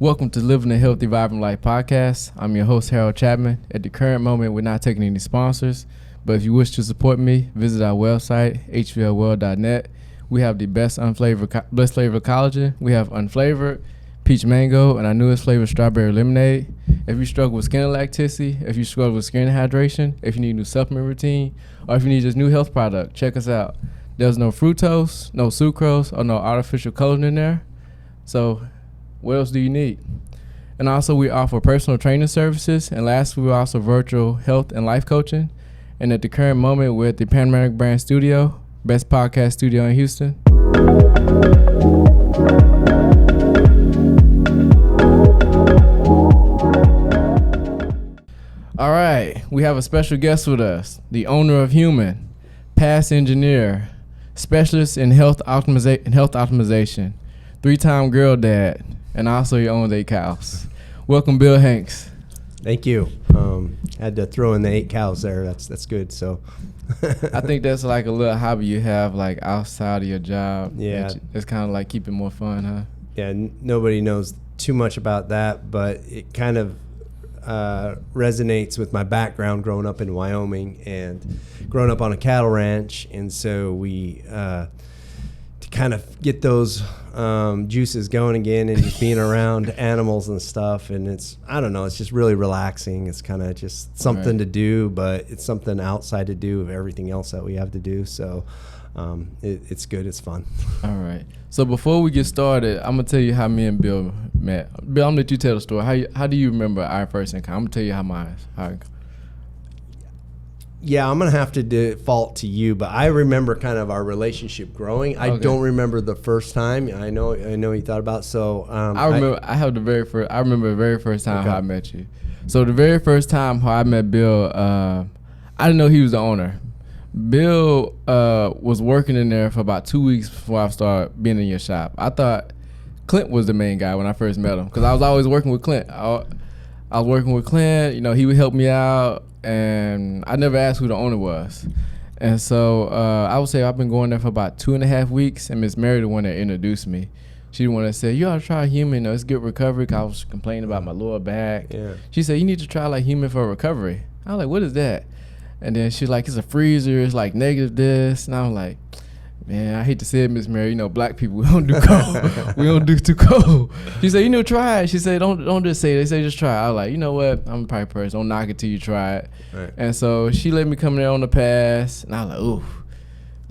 Welcome to Living a Healthy, Vibrant Life podcast. I'm your host, Harold Chatman. At the current moment, we're not taking any sponsors, but if you wish to support me, visit our website, hvlworld.net. We have the best flavored collagen. We have unflavored, peach mango, and our newest flavor, strawberry lemonade. If you struggle with skin elasticity, if you struggle with skin hydration, if you need a new supplement routine, or if you need just new health product, check us out. There's no fructose, no sucrose, or no artificial coloring in there. So what else do you need? And also we offer personal training services. And lastly, we also virtual health and life coaching. And at the current moment, we're at the Panoramic Brand Studio, best podcast studio in Houston. All right, we have a special guest with us, the owner of Huemn, past engineer, specialist in health optimization, 3-time girl dad, and also he owns 8 cows. Welcome, Bill Hanks. Thank you. Had to throw in the 8 cows there. That's good. So I think that's like a little hobby you have like outside of your job. Yeah. It's kind of like keeping more fun, huh? Yeah, nobody knows too much about that, but it kind of resonates with my background growing up in Wyoming and growing up on a cattle ranch. And so we, to kind of get those juices going again and just being around animals and stuff. And it's just really relaxing. It's kind of just something to do, but it's something outside to do of everything else that we have to do. So it's good. It's fun. All right. So before we get started, I'm going to tell you how me and Bill met. Bill, I'm going to let you tell the story. How do you remember our first encounter? I'm going to tell you how mine. Yeah, I'm going to have to default to you, but I remember kind of our relationship growing. I don't remember the first time. I know you thought about. So I remember I remember the very first time how I met you. So the very first time how I met Bill, I didn't know he was the owner. Bill was working in there for about 2 weeks before I started being in your shop. I thought Clint was the main guy when I first met him because I was always working with Clint. I was working with Clint. You know, he would help me out. And I never asked who the owner was. And so I would say I've been going there for about 2.5 weeks, and Miss Mary, the one that introduced me, she the one that said, you ought to try Huemn. It's good recovery, because I was complaining about my lower back. Yeah. She said, you need to try like Huemn for recovery. I was like, what is that? And then she's like, it's a freezer, it's like negative this. And I was like, man, I hate to say it, Miss Mary, black people, we don't do cold. We don't do too cold. She said, try it. She said, don't just say it. They say, just try it. I was like, you know what? I'm a pipe person. Don't knock it till you try it. Right. And so she let me come there on the pass. And I was like, ooh.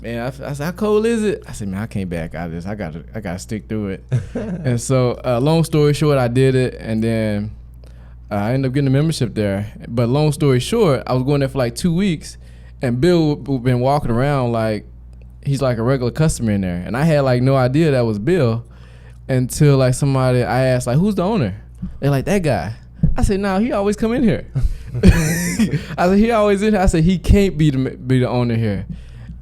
Man, I said, how cold is it? I said, man, I can't back out of this. I gotta stick through it. And so long story short, I did it. And then I ended up getting a membership there. But long story short, I was going there for like 2 weeks. And Bill been walking around like, he's like a regular customer in there. And I had like no idea that was Bill until like somebody, I asked like, who's the owner? They're like, that guy. I said, no, he always come in here. I said, he always in here. I said, he can't be the owner here.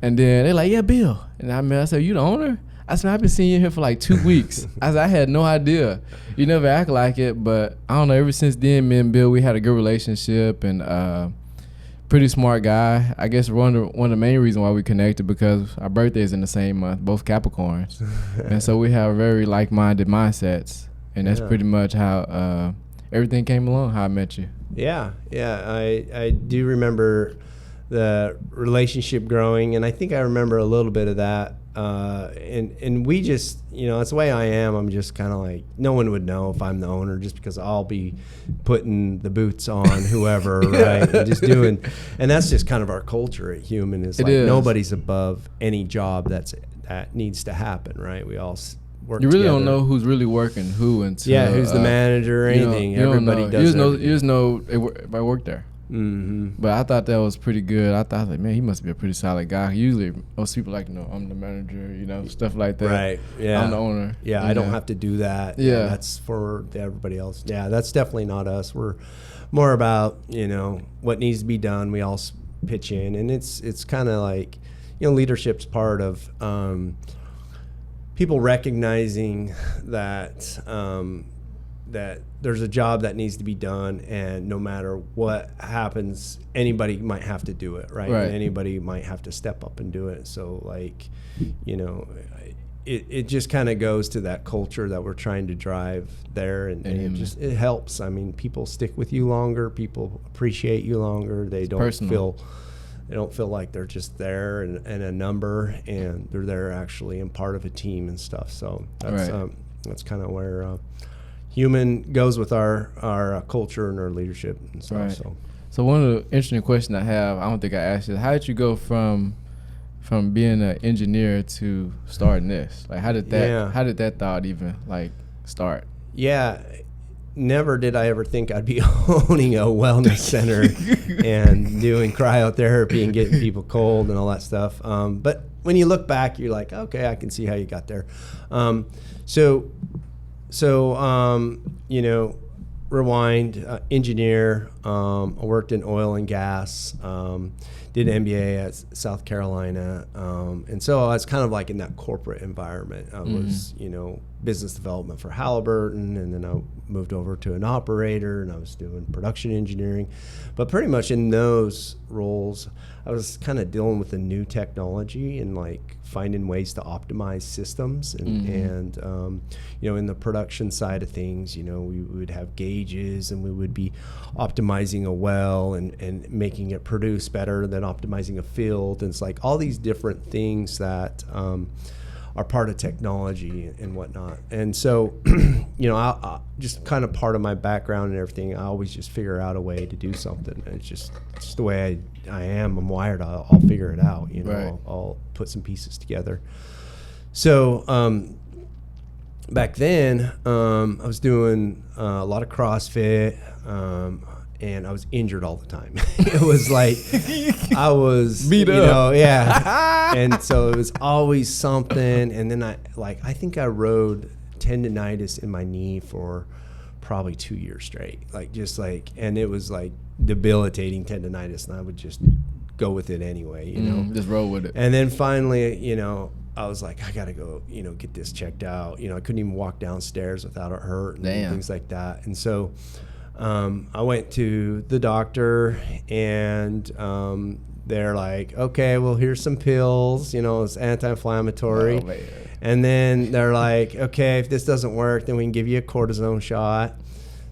And then they're like, yeah, Bill. And I said, you the owner? I said, I've been seeing you here for like 2 weeks. I said, I had no idea. You never act like it, but I don't know, ever since then, me and Bill, we had a good relationship and pretty smart guy. I guess one of the main reasons why we connected because our birthdays in the same month, both Capricorns. And so we have very like-minded mindsets. And that's pretty much how everything came along, how I met you. Yeah. I do remember the relationship growing, and I think I remember a little bit of that. And we just, it's the way I am. I'm just kind of like, no one would know if I'm the owner just because I'll be putting the boots on whoever, right? And just doing, and that's just kind of our culture at Huemn is like nobody's above any job that needs to happen, right? We all work You really together. don't know who's really working who until who's the manager or anything. Everybody does. You just know I work there. Mm-hmm. But I thought that was pretty good. I thought like, man, he must be a pretty solid guy. Usually most people like, I'm the manager, stuff like that. Right. Yeah. I'm the owner. Yeah. I don't have to do that. Yeah. That's for everybody else. Yeah. That's definitely not us. We're more about, what needs to be done. We all pitch in, and it's kind of like, leadership's part of, people recognizing that, that there's a job that needs to be done, and no matter what happens, anybody might have to do it, right? And anybody might have to step up and do it. So, like, it just kind of goes to that culture that we're trying to drive there, and it helps. I mean, people stick with you longer, people appreciate you longer. They don't feel like they're just there and a number, and they're there actually and part of a team and stuff. So that's kind of where Huemn goes with our culture and our leadership and stuff. Right. So one of the interesting questions I have, I don't think I asked you, how did you go from being an engineer to starting this? Like, how did that thought even like start? Yeah, never did I ever think I'd be owning a wellness center and doing cryotherapy and getting people cold and all that stuff. But when you look back, you're like, okay, I can see how you got there. Rewind, engineer. I worked in oil and gas. Did an MBA at South Carolina, and so I was kind of like in that corporate environment. I was, business development for Halliburton, and then I moved over to an operator, and I was doing production engineering. But pretty much in those roles, I was kind of dealing with the new technology and like finding ways to optimize systems. And in the production side of things, we would have gauges, and we would be optimizing a well and making it produce better than optimizing a field. And it's like all these different things that are part of technology and whatnot. And so, I just kind of part of my background and everything, I always just figure out a way to do something. And it's just the way I am. I'm wired. I'll figure it out. Right. I'll put some pieces together. So back then, I was doing a lot of CrossFit, and I was injured all the time. It was like I was beat up. And so it was always something. And then I think I rode tendonitis in my knee for probably 2 years straight. And it was like debilitating tendonitis, and I would just go with it anyway, just roll with it. And then finally, I was like, I gotta go, get this checked out. I couldn't even walk downstairs without it hurt and things like that. And so I went to the doctor, and they're like, okay, well, here's some pills, it's anti-inflammatory. Oh, and then they're like, okay, if this doesn't work, then we can give you a cortisone shot.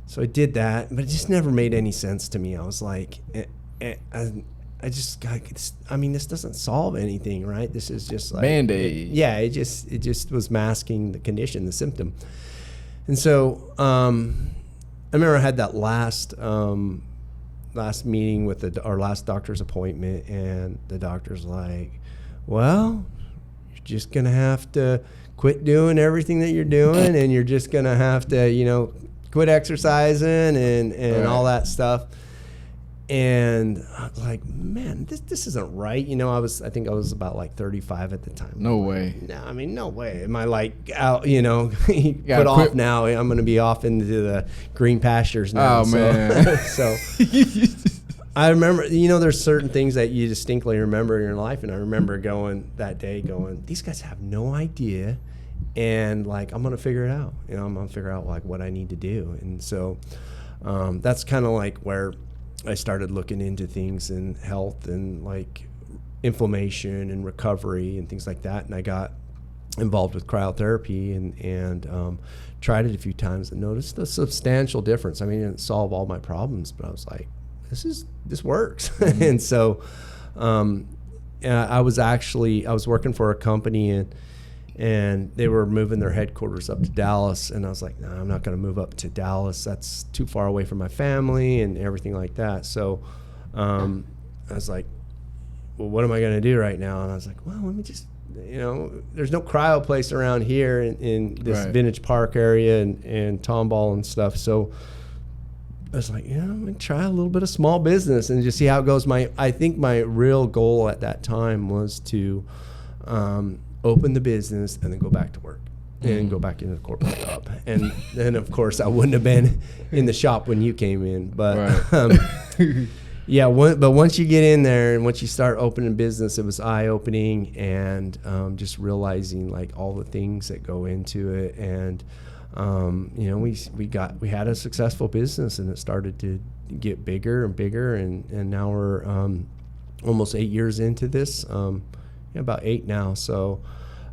So I did that, but it just never made any sense to me. I was like, this doesn't solve anything, right? This is just like Band-Aid. It just was masking the condition, the symptom. And so I remember I had that last meeting with our last doctor's appointment, and the doctor's like, well, you're just gonna have to quit doing everything that you're doing, and you're just gonna have to quit exercising and all that stuff. And I was like, man, this isn't right. I think I was about like 35 at the time. No way. No way. Am I like out, put off now? I'm going to be off into the green pastures now. Oh, man. So I remember, there's certain things that you distinctly remember in your life. And I remember that day going, these guys have no idea. And like, I'm going to figure it out. I'm going to figure out like what I need to do. And so that's kind of like where I started looking into things in health and like inflammation and recovery and things like that. And I got involved with cryotherapy and tried it a few times and noticed a substantial difference. I mean, it didn't solve all my problems, but I was like, this works. Mm-hmm. And so I was working for a company, and they were moving their headquarters up to Dallas. And I was like, no, I'm not going to move up to Dallas. That's too far away from my family and everything like that. So I was like, well, what am I going to do right now? And I was like, well, let me just, there's no cryo place around here in this Vintage Park area and Tomball and stuff. So I was like, I'm going to try a little bit of small business and just see how it goes. I think my real goal at that time was to open the business and then go back to work and go back into the corporate job. And then, of course, I wouldn't have been in the shop when you came in. But, but once you get in there and once you start opening business, it was eye-opening, and just realizing, like, all the things that go into it. And, we had a successful business, and it started to get bigger and bigger. And now we're almost 8 years into this. About 8 now. So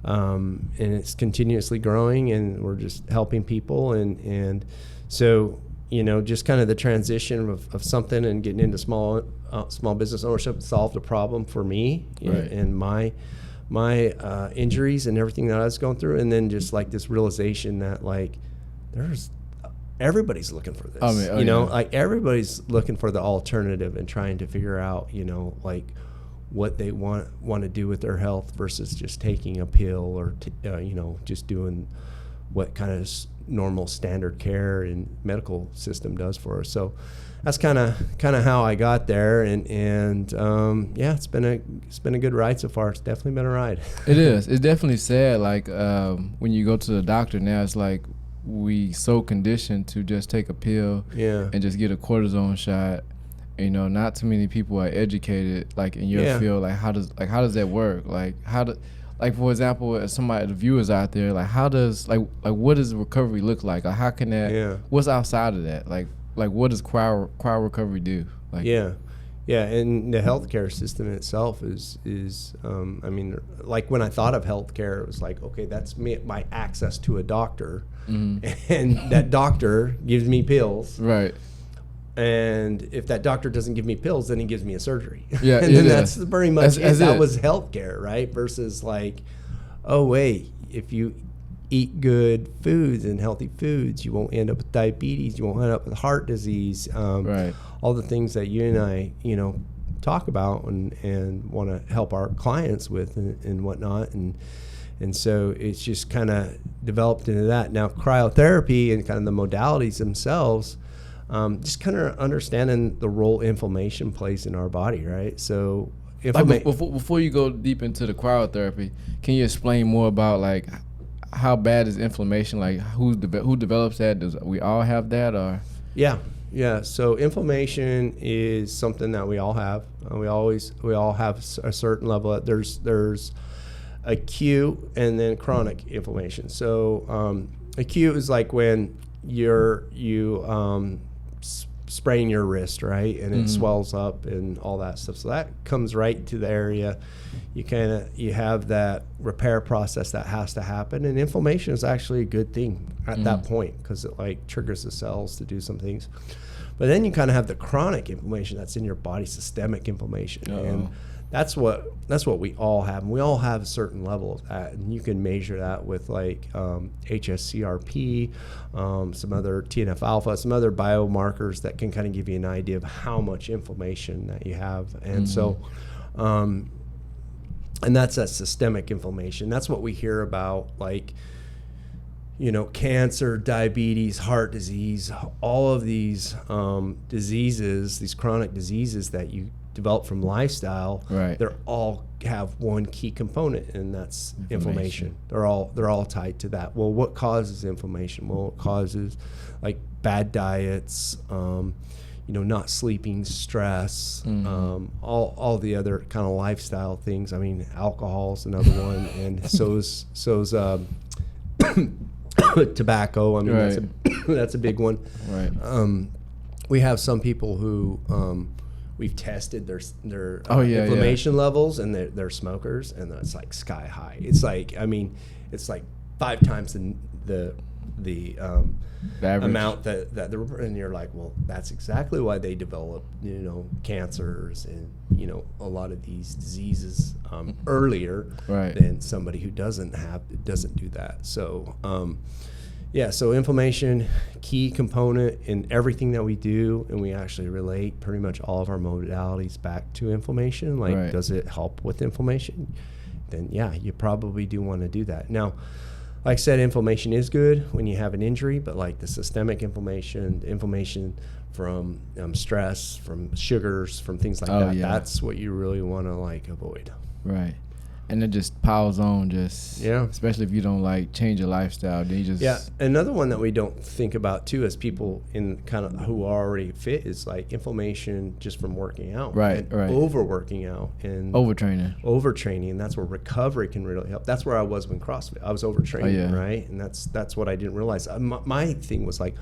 And it's continuously growing, and we're just helping people. And so, just kind of the transition of something and getting into small business ownership solved a problem for me and my injuries and everything that I was going through. And then just like this realization that like everybody's looking for this, like everybody's looking for the alternative and trying to figure out, like what they want to do with their health versus just taking a pill or, just doing what kind of normal standard care and medical system does for us. So that's kind of how I got there. And it's been a good ride so far. It's definitely been a ride. It is. It's definitely sad. Like when you go to the doctor now, it's like we so conditioned to just take a pill and just get a cortisone shot. Not too many people are educated like in your field. Like how does that work? Like for example, as somebody, the viewers out there, like how does like what does recovery look like? Or how can that? What's outside of that? Like what does cryo recovery do? Like and the healthcare system itself is like when I thought of healthcare, it was like, okay, that's my access to a doctor, and that doctor gives me pills, right? And if that doctor doesn't give me pills, then he gives me a surgery. Yeah, and then that's very much that was healthcare, right? Versus like, oh wait, if you eat good foods and healthy foods, you won't end up with diabetes, you won't end up with heart disease, right? All the things that you and I, talk about and want to help our clients with and whatnot, and so it's just kind of developed into that. Now cryotherapy and kind of the modalities themselves. Just kind of understanding the role inflammation plays in our body, right? So, before you go deep into the cryotherapy, can you explain more about like how bad is inflammation? Like who develops that? Does we all have that, or? Yeah. So inflammation is something that we all have. We all have a certain level. There's acute and then chronic inflammation. So acute is like when you sprain your wrist, right, and it swells up and all that stuff. So that comes right to the area. You have that repair process that has to happen, and inflammation is actually a good thing at that point because it like triggers the cells to do some things. But then you kind of have the chronic inflammation that's in your body, systemic inflammation, and that's what we all have, and we all have a certain level of that, and you can measure that with like HSCRP, some other TNF alpha, some other biomarkers that can kind of give you an idea of how much inflammation that you have, and so, and that's that systemic inflammation. That's what we hear about, like, cancer, diabetes, heart disease, all of these diseases, these chronic diseases that you develop from lifestyle, right? They're all have one key component, and that's inflammation. They're all tied to that. Well, what causes inflammation? Well, it causes like bad diets, not sleeping, stress, all the other kind of lifestyle things. I mean, alcohol's another one, and so's tobacco. I mean, right. that's a big one. Right. We have some people who we've tested their inflammation levels, and they're smokers, and it's like sky high. It's like, it's like 5 times the amount that they're, and you're like, well, that's exactly why they develop cancers and a lot of these diseases earlier than somebody who doesn't do that. So so inflammation, key component in everything that we do, and we actually relate pretty much all of our modalities back to inflammation. Like, does it help with inflammation? Then you probably do want to do that. Now, like I said, inflammation is good when you have an injury, but like the systemic inflammation from stress, from sugars, from things like that, that's what you really want to like avoid. Right. And it just piles on, especially if you don't like change your lifestyle. Then you just Another one that we don't think about too, as people in kind of who are already fit, is like inflammation just from working out, right, overworking out and overtraining. That's where recovery can really help. That's where I was when CrossFit. I was overtraining, right, and that's what I didn't realize. My thing was like,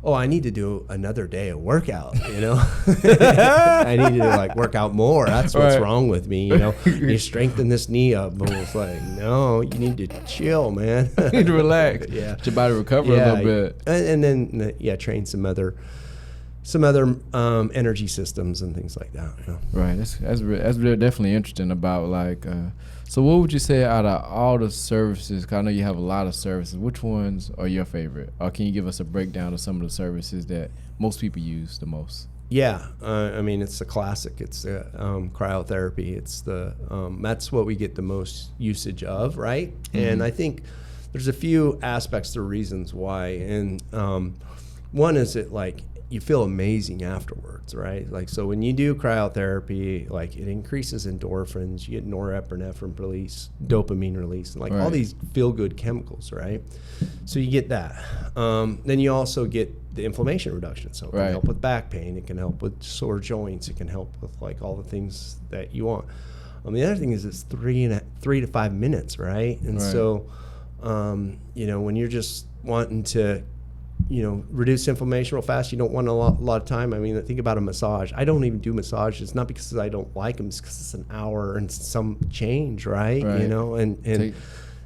oh, I need to do another day of workout, you know. I need to like work out more. That's what's wrong with me, you know. You strengthen this knee up, but it's like, no, you need to chill, man. You need to relax. Yeah, let your body recover a little bit, and then train some other energy systems and things like that. You know? Right. That's definitely interesting about like. So what would you say out of all the services? 'Cause I know you have a lot of services. Which ones are your favorite? Or can you give us a breakdown of some of the services that most people use the most? Yeah, I mean, it's a classic. It's cryotherapy. It's that's what we get the most usage of, right? Mm-hmm. And I think there's a few aspects or reasons why. And one is that like you feel amazing afterwards, right? Like, so when you do cryotherapy, like it increases endorphins, you get norepinephrine release, dopamine release, and like all these feel-good chemicals, right? So you get that. Then you also get the inflammation reduction. So it can help with back pain, it can help with sore joints, it can help with like all the things that you want. The other thing is it's 3 to 5 minutes, right? And so, you know, when you're just wanting to, you know, reduce inflammation real fast, you don't want a lot of time. I mean, think about a massage. I don't even do massages, not because I don't like them, it's because it's an hour and some change, right? You know, and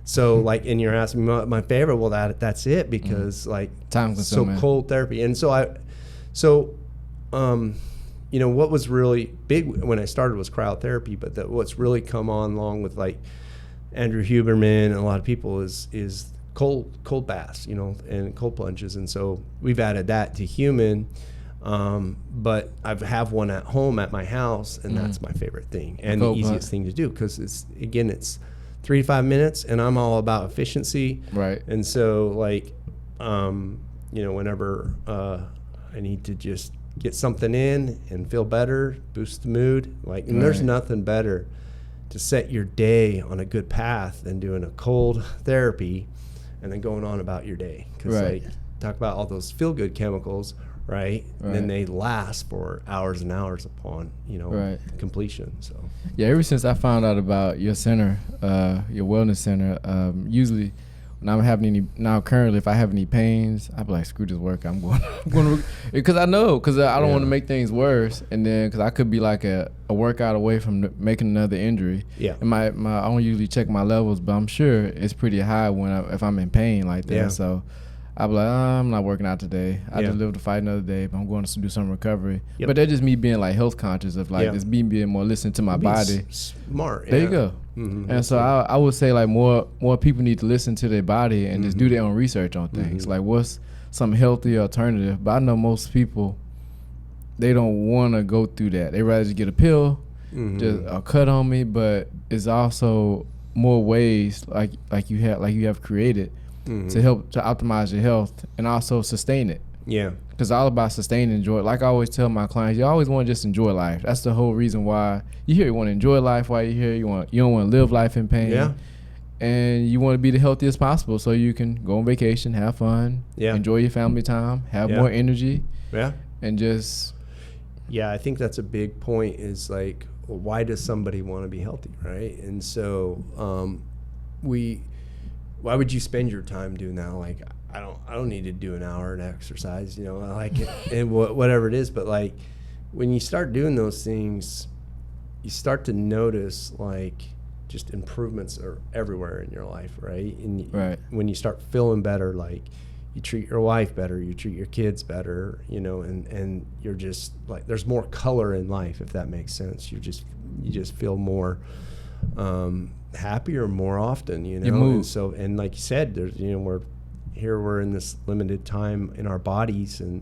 so like, and you're asking me my favorite, well, that's it, because like time consuming. So cold therapy. And so you know, what was really big when I started was cryotherapy, but what's really come on along with like Andrew Huberman and a lot of people is cold baths, you know, and cold plunges. And so we've added that to Huemn, but I have one at home at my house, and that's my favorite thing and the easiest thing to do, because it's 3 to 5 minutes, and I'm all about efficiency. Right. And so like, you know, whenever I need to just get something in and feel better, boost the mood, like, and there's nothing better to set your day on a good path than doing a cold therapy and then going on about your day. Because like, talk about all those feel-good chemicals, right? And then they last for hours and hours upon, you know, completion. So yeah, ever since I found out about your center, your wellness center, usually when currently if I have any pains, I be like, screw this work, I'm going to, because I don't want to make things worse, and then because I could be like a workout away from making another injury. Yeah. And I don't usually check my levels, but I'm sure it's pretty high if I'm in pain like that. Yeah. So I be like, I'm not working out today. I just live to fight another day, but I'm going to do some recovery. Yep. But that's just me being like health conscious of like it's me being more listening to my body. Smart. There you go. Mm-hmm. And so I would say like more people need to listen to their body and just do their own research on things. Like what's some healthy alternative? But I know most people, they don't want to go through that. They rather just get a pill, just a cut on me. But it's also more ways like you have created to help to optimize your health and also sustain it. Yeah. Because it's all about sustaining enjoy. Like I always tell my clients, you always want to just enjoy life. That's the whole reason why you're here. You want to enjoy life while you're here. You don't want to live life in pain. Yeah. And you want to be the healthiest possible so you can go on vacation, have fun, enjoy your family time, have more energy. Yeah. And just. Yeah, I think that's a big point is like, well, why does somebody want to be healthy, right? And so why would you spend your time doing that? Like, I don't need to do an hour in exercise, you know, I like it and whatever it is. But like when you start doing those things, you start to notice like just improvements are everywhere in your life, right? And when you start feeling better, like you treat your wife better, you treat your kids better, you know, and you're just like, there's more color in life, if that makes sense. You just feel more happier more often, you know. You move. And like you said, there's, you know, we're in this limited time in our bodies, and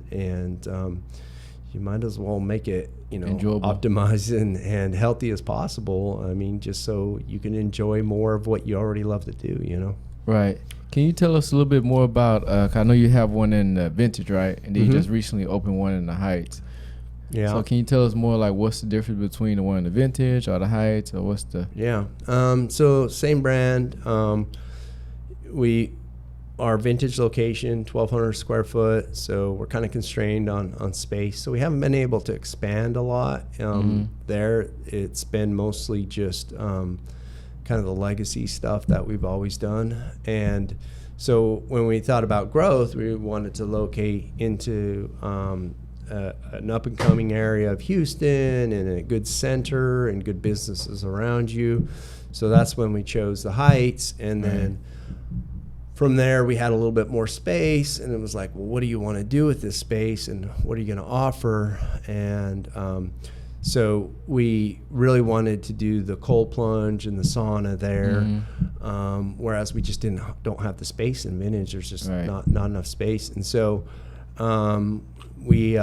you might as well make it, you know, enjoyable, optimized and healthy as possible. I mean, just so you can enjoy more of what you already love to do, you know. Right. Can you tell us a little bit more about, I know you have one in Vintage, right? And then you just recently opened one in the Heights. Yeah. So can you tell us more like what's the difference between the one in the Vintage or the Heights, or what's the? Yeah. So same brand. Our Vintage location, 1,200 square foot. So we're kind of constrained on space. So we haven't been able to expand a lot. There, it's been mostly just kind of the legacy stuff that we've always done. And So when we thought about growth, we wanted to locate into an up-and-coming area of Houston and a good center and good businesses around you. So that's when we chose the Heights. And then from there, we had a little bit more space. And it was like, well, what do you want to do with this space? And what are you going to offer? And so we really wanted to do the cold plunge and the sauna there, whereas we just don't have the space in Vintage. There's just not enough space. And so we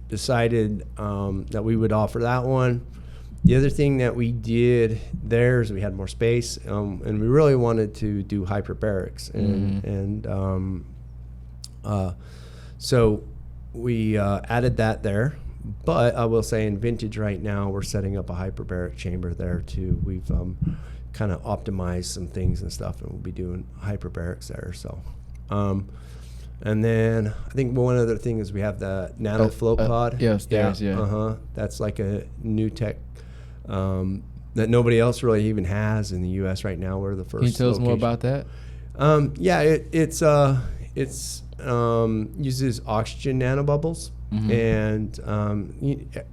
decided that we would offer that one. The other thing that we did there is we had more space, and we really wanted to do hyperbarics. So we added that there. But I will say in Vintage right now, we're setting up a hyperbaric chamber there too. We've kind of optimized some things and stuff, and we'll be doing hyperbarics there. So, and then I think one other thing is we have the nano float pod. That's like a new tech that nobody else really even has in the U.S. right now. We're the first. Can you tell us more about that? It's uses oxygen nanobubbles. And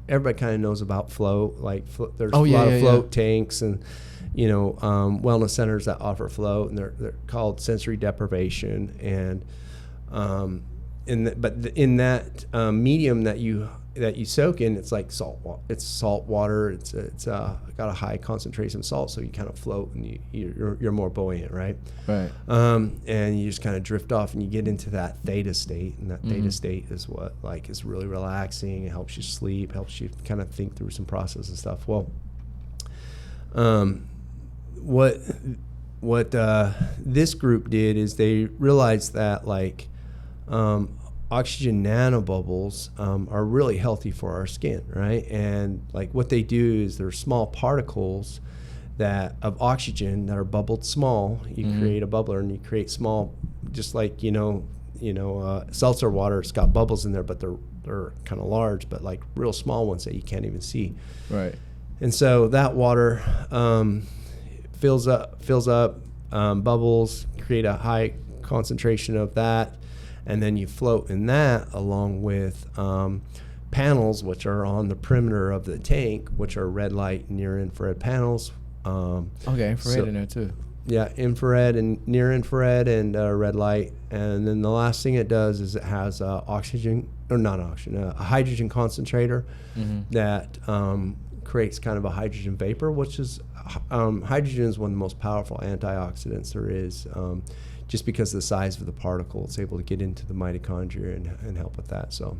everybody kind of knows about float. Like there's a lot of float tanks and wellness centers that offer float, and they're called sensory deprivation. And in that medium that you soak in, it's like salt water. It's salt water. It's got a high concentration of salt, so you kind of float and you're more buoyant, right? Right. And you just kind of drift off, and you get into that theta state, and that theta state is what is really relaxing. It helps you sleep, helps you kind of think through some process and stuff. Well, what this group did is they realized that oxygen nanobubbles are really healthy for our skin, right? And what they do is they're small particles of oxygen that are bubbled small. You create a bubbler, and you create small, just like seltzer water. It's got bubbles in there, but they're kind of large, but real small ones that you can't even see. Right. And so that water fills up, bubbles, create a high concentration of that. And then you float in that along with panels, which are on the perimeter of the tank, which are red light, near infrared panels. Infrared in there too. Yeah, infrared and near infrared and red light. And then the last thing it does is it has a hydrogen concentrator that creates kind of a hydrogen vapor, which is hydrogen is one of the most powerful antioxidants there is. Just because of the size of the particle, it's able to get into the mitochondria and help with that. So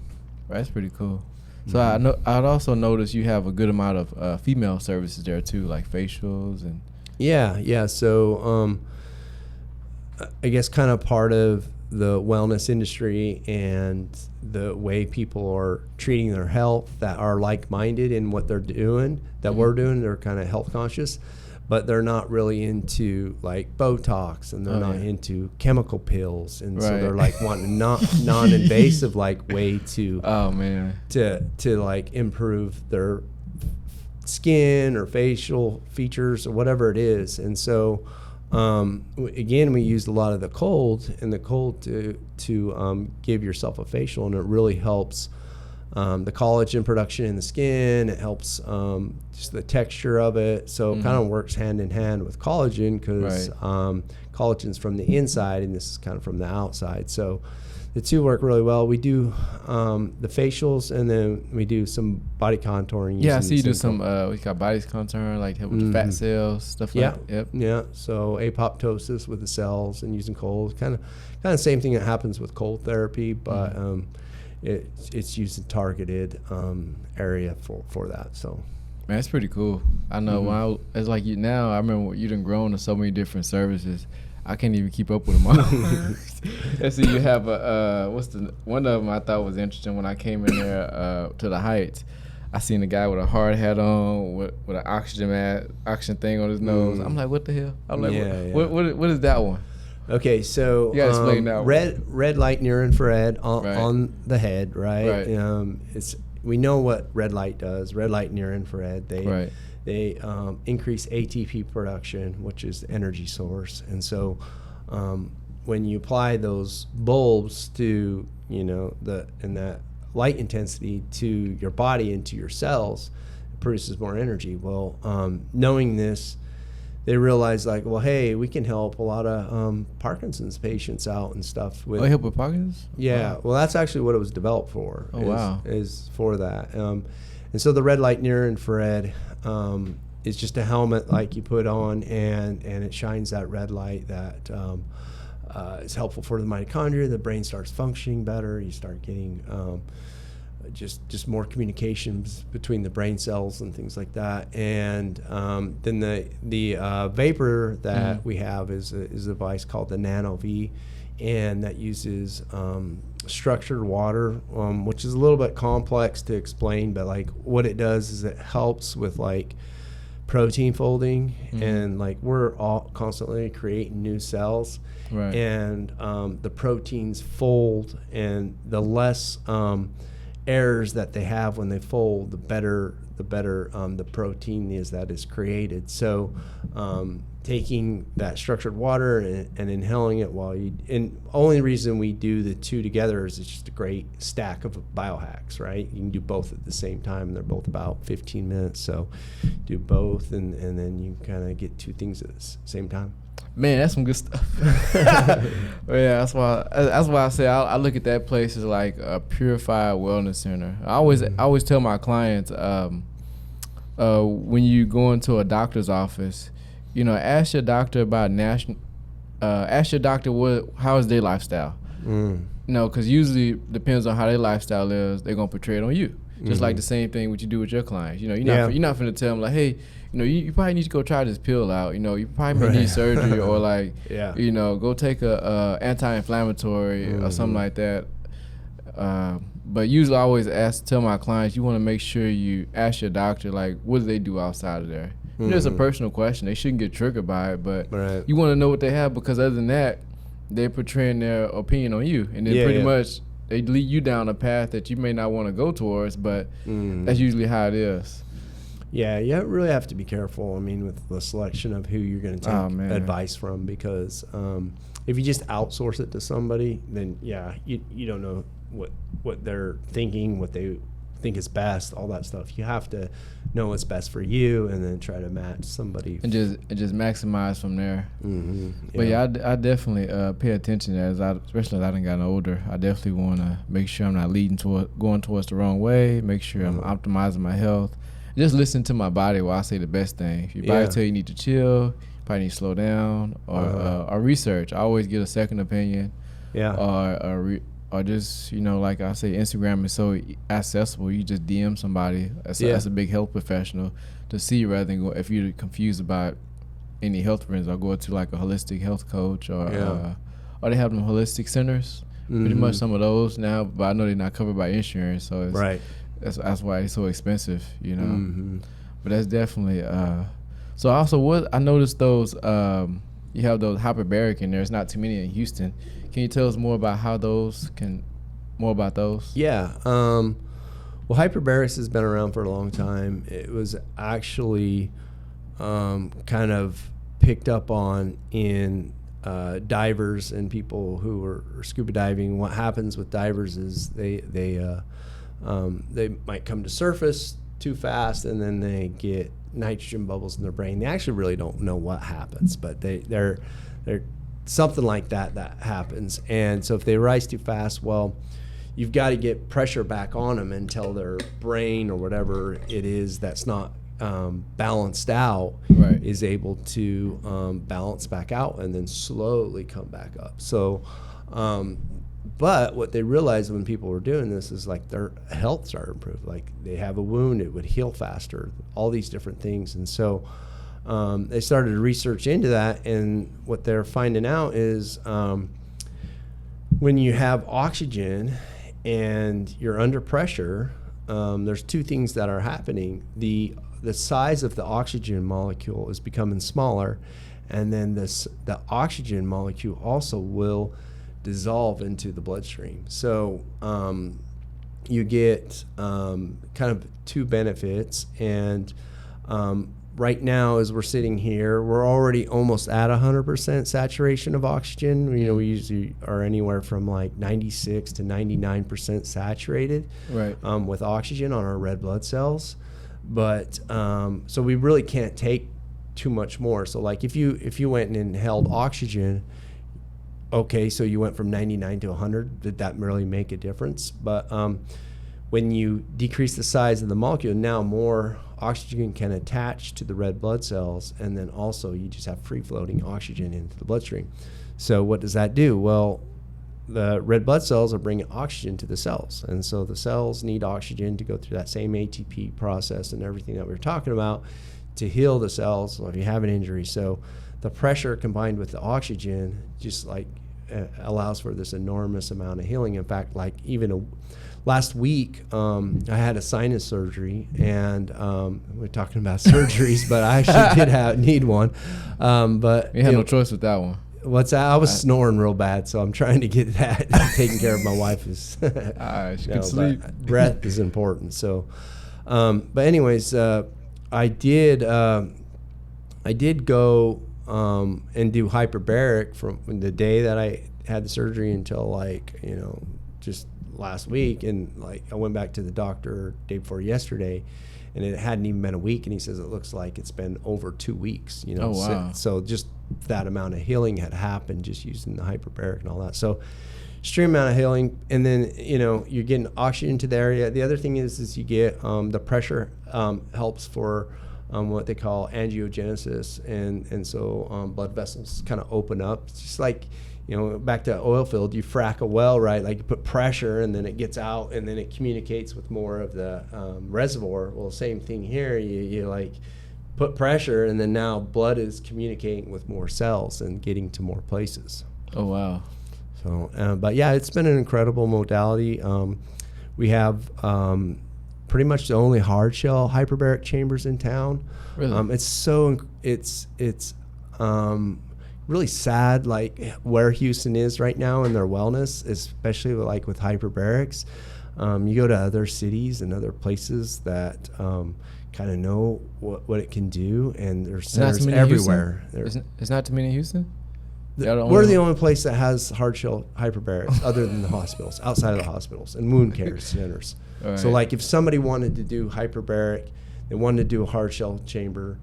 that's pretty cool. So I'd also noticed you have a good amount of female services there too, like facials and. Yeah. So I guess kind of part of the wellness industry and the way people are treating their health that are like-minded in what they're doing, that we're doing, they're kind of health conscious. But they're not really into Botox, and they're not into chemical pills, and so they're wanting non-invasive way to to improve their skin or facial features or whatever it is. And so again, we used a lot of the cold to give yourself a facial, and it really helps the collagen production in the skin. It helps just the texture of it. So it kind of works hand in hand with collagen, because collagen's from the inside and this is kind of from the outside. So the two work really well. We do the facials, and then we do some body contouring. Yeah, I see you do some, we got body contouring, help with the fat cells, stuff like that. Yeah, so apoptosis with the cells and using cold. Kind of the same thing that happens with cold therapy, but it's used in targeted area for that. So, man, that's pretty cool. I know when it's like you now. I remember you done grown to so many different services. I can't even keep up with them all. Let's see, you have one of them I thought was interesting when I came in there to the Heights. I seen a guy with a hard hat on with an oxygen thing on his nose. I'm like, what the hell? I'm like, what is that one? Okay, so you gotta explain that red light near infrared on the head, right? We know what red light does. Red light near infrared. They increase ATP production, which is the energy source, and so when you apply those bulbs to, that light intensity to your body and to your cells, it produces more energy. Well, knowing this, they realized like, well, hey, we can help a lot of Parkinson's patients out and stuff. Help with Parkinson's? Yeah. Wow. Well, that's actually what it was developed for. Is for that. And so the red light near infrared is just a helmet like you put on, and it shines that red light that is helpful for the mitochondria. The brain starts functioning better. You start getting just more communications between the brain cells and things like that. And then the vapor that we have is a device called the Nano V, and that uses structured water, which is a little bit complex to explain, but like what it does is it helps with like protein folding, and like we're all constantly creating new cells, right? And the proteins fold, and the less errors that they have when they fold, the better the protein is that is created. So taking that structured water and inhaling it and only reason we do the two together is it's just a great stack of biohacks, right? You can do both at the same time. They're both about 15 minutes, so do both, and then you kind of get two things at the same time. Man, that's some good stuff. Yeah, that's why I say I look at that place as like a purified wellness center. I always tell my clients, when you go into a doctor's office, ask your doctor about ask your doctor how is their lifestyle. Because usually depends on how their lifestyle is, they're gonna portray it on you. Just like the same thing what you do with your clients. You're not finna tell them like, hey, you probably need to go try this pill out. You probably may need surgery or like, go take a anti-inflammatory or something like that. But usually I always tell my clients, you want to make sure you ask your doctor, like, what do they do outside of there? It's a personal question. They shouldn't get triggered by it, but you want to know what they have, because other than that, they're portraying their opinion on you. And then pretty much they lead you down a path that you may not want to go towards, but that's usually how it is. Yeah, you really have to be careful, with the selection of who you're going to take advice from, because if you just outsource it to somebody, then, you don't know what they're thinking, what they think is best, all that stuff. You have to know what's best for you and then try to match somebody. And just maximize from there. But I definitely pay attention especially as I done gotten older. I definitely want to make sure I'm not going towards the wrong way, make sure I'm optimizing my health. Just listen to my body while I say the best thing. If your body tell you need to chill, you probably need to slow down, or research. I always get a second opinion. Or just, like I say, Instagram is so accessible. You just DM somebody. That's a big health professional to see, rather than if you're confused about any health trends, or go to like a holistic health coach, or they have them holistic centers. Pretty much some of those now, but I know they're not covered by insurance, so it's, right. That's why it's so expensive, But that's definitely. So also, what I noticed those you have those hyperbaric in there. There's not too many in Houston. Can you tell us more about those? Yeah. Well, hyperbarics has been around for a long time. It was actually kind of picked up on in divers and people who are scuba diving. What happens with divers is they might come to surface too fast, and then they get nitrogen bubbles in their brain. They actually really don't know what happens, but they're something like that happens. And so if they rise too fast, well, you've got to get pressure back on them until their brain or whatever it is that's not balanced out is able to balance back out and then slowly come back up. So but what they realized when people were doing this is like their health started to improve. Like they have a wound, it would heal faster, all these different things. And so they started to research into that, and what they're finding out is when you have oxygen and you're under pressure, there's two things that are happening. The size of the oxygen molecule is becoming smaller, and then the oxygen molecule also will dissolve into the bloodstream. So you get kind of two benefits, and right now, as we're sitting here, we're already almost at 100% saturation of oxygen. You know, we usually are anywhere from like 96 to 99% saturated with oxygen on our red blood cells. But so we really can't take too much more. So like if you went and inhaled oxygen, okay, so you went from 99 to 100, did that really make a difference? But when you decrease the size of the molecule, now more oxygen can attach to the red blood cells, and then also you just have free-floating oxygen into the bloodstream. So what does that do? Well, the red blood cells are bringing oxygen to the cells, and so the cells need oxygen to go through that same ATP process and everything that we were talking about to heal the cells if you have an injury. So the pressure combined with the oxygen just like allows for this enormous amount of healing. In fact, like even last week, I had a sinus surgery, and we're talking about surgeries, but I actually need one. But you had no choice with that one. What's that? I was snoring real bad, so I'm trying to get that taken care of. My wife is she can sleep. Breath is important. So, but anyways, I did go and do hyperbaric from the day that I had the surgery until like, you know, just last week. And like I went back to the doctor day before yesterday, and it hadn't even been a week, and he says it looks like it's been over 2 weeks, you know. Oh, wow. So just that amount of healing had happened just using the hyperbaric and all that. So extreme amount of healing, and then, you know, you're getting oxygen to the area. The other thing is you get the pressure helps for what they call angiogenesis, and so blood vessels kind of open up. It's just like, you know, back to oil field, you frack a well, right? Like you put pressure, and then it gets out, and then it communicates with more of the reservoir. Well, same thing here. You like put pressure, and then now blood is communicating with more cells and getting to more places. Oh, wow. So, but yeah, it's been an incredible modality. We have pretty much the only hard shell hyperbaric chambers in town. Really? It's really sad, like where Houston is right now in their wellness, especially like with hyperbarics. You go to other cities and other places that kind of know what it can do, and there's centers everywhere. It's not too many in Houston? We're the only place that has hard shell hyperbarics other than the hospitals, outside of the hospitals, and wound care centers. Right. So like if somebody wanted to do hyperbaric, they wanted to do a hard shell chamber,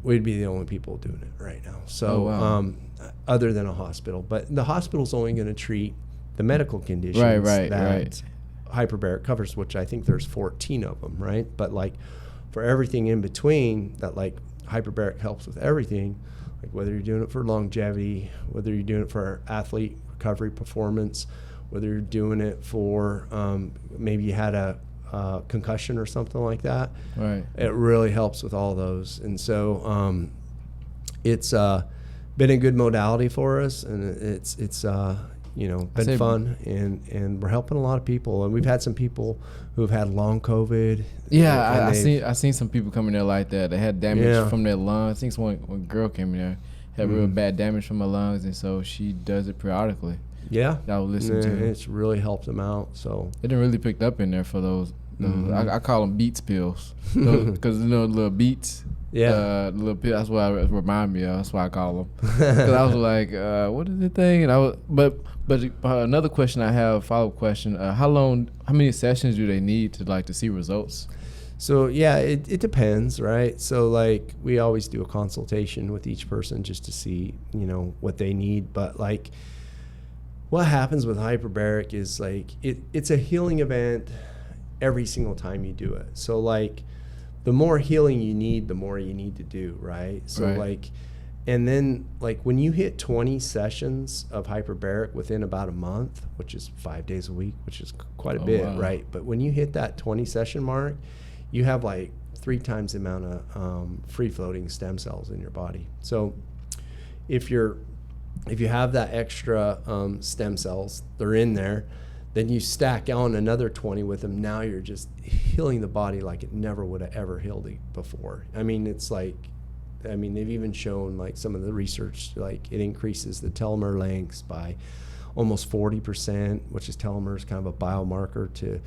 we'd be the only people doing it right now. So other than a hospital. But the hospital's only going to treat the medical conditions that hyperbaric covers, which I think there's 14 of them, right? But like for everything in between, that like hyperbaric helps with everything, like whether you're doing it for longevity, whether you're doing it for athlete recovery performance, whether you're doing it for maybe you had a concussion or something like that. Right. It really helps with all those. And so it's been a good modality for us, and it's been fun, and we're helping a lot of people. And we've had some people who've had long COVID. Yeah, I seen some people come in there like that. They had damage from their lungs. I think one girl came in there, had real bad damage from her lungs, and so she does it periodically. Yeah, that I would listen to. It's really helped them out. So it didn't really picked up in there for those. I call them Beats pills, because little Beats. Yeah, little pills. That's what it remind me of. That's why I call them. Because I was like, what is the thing? And I was, but another question I have, follow-up question. How many sessions do they need to see results? So yeah, it depends, right? So like we always do a consultation with each person just to see, what they need. But like what happens with hyperbaric is like it's a healing event every single time you do it. So like the more healing you need, the more you need to do, right? So like, and then like when you hit 20 sessions of hyperbaric within about a month, which is 5 days a week, which is quite a bit, right? But when you hit that 20 session mark, you have like 3 times the amount of free floating stem cells in your body. So if you have that extra stem cells, they're in there, then you stack on another 20 with them. Now you're just healing the body like it never would have ever healed it before. I mean, they've even shown like some of the research, like it increases the telomere lengths by almost 40%, which is telomere is kind of a biomarker to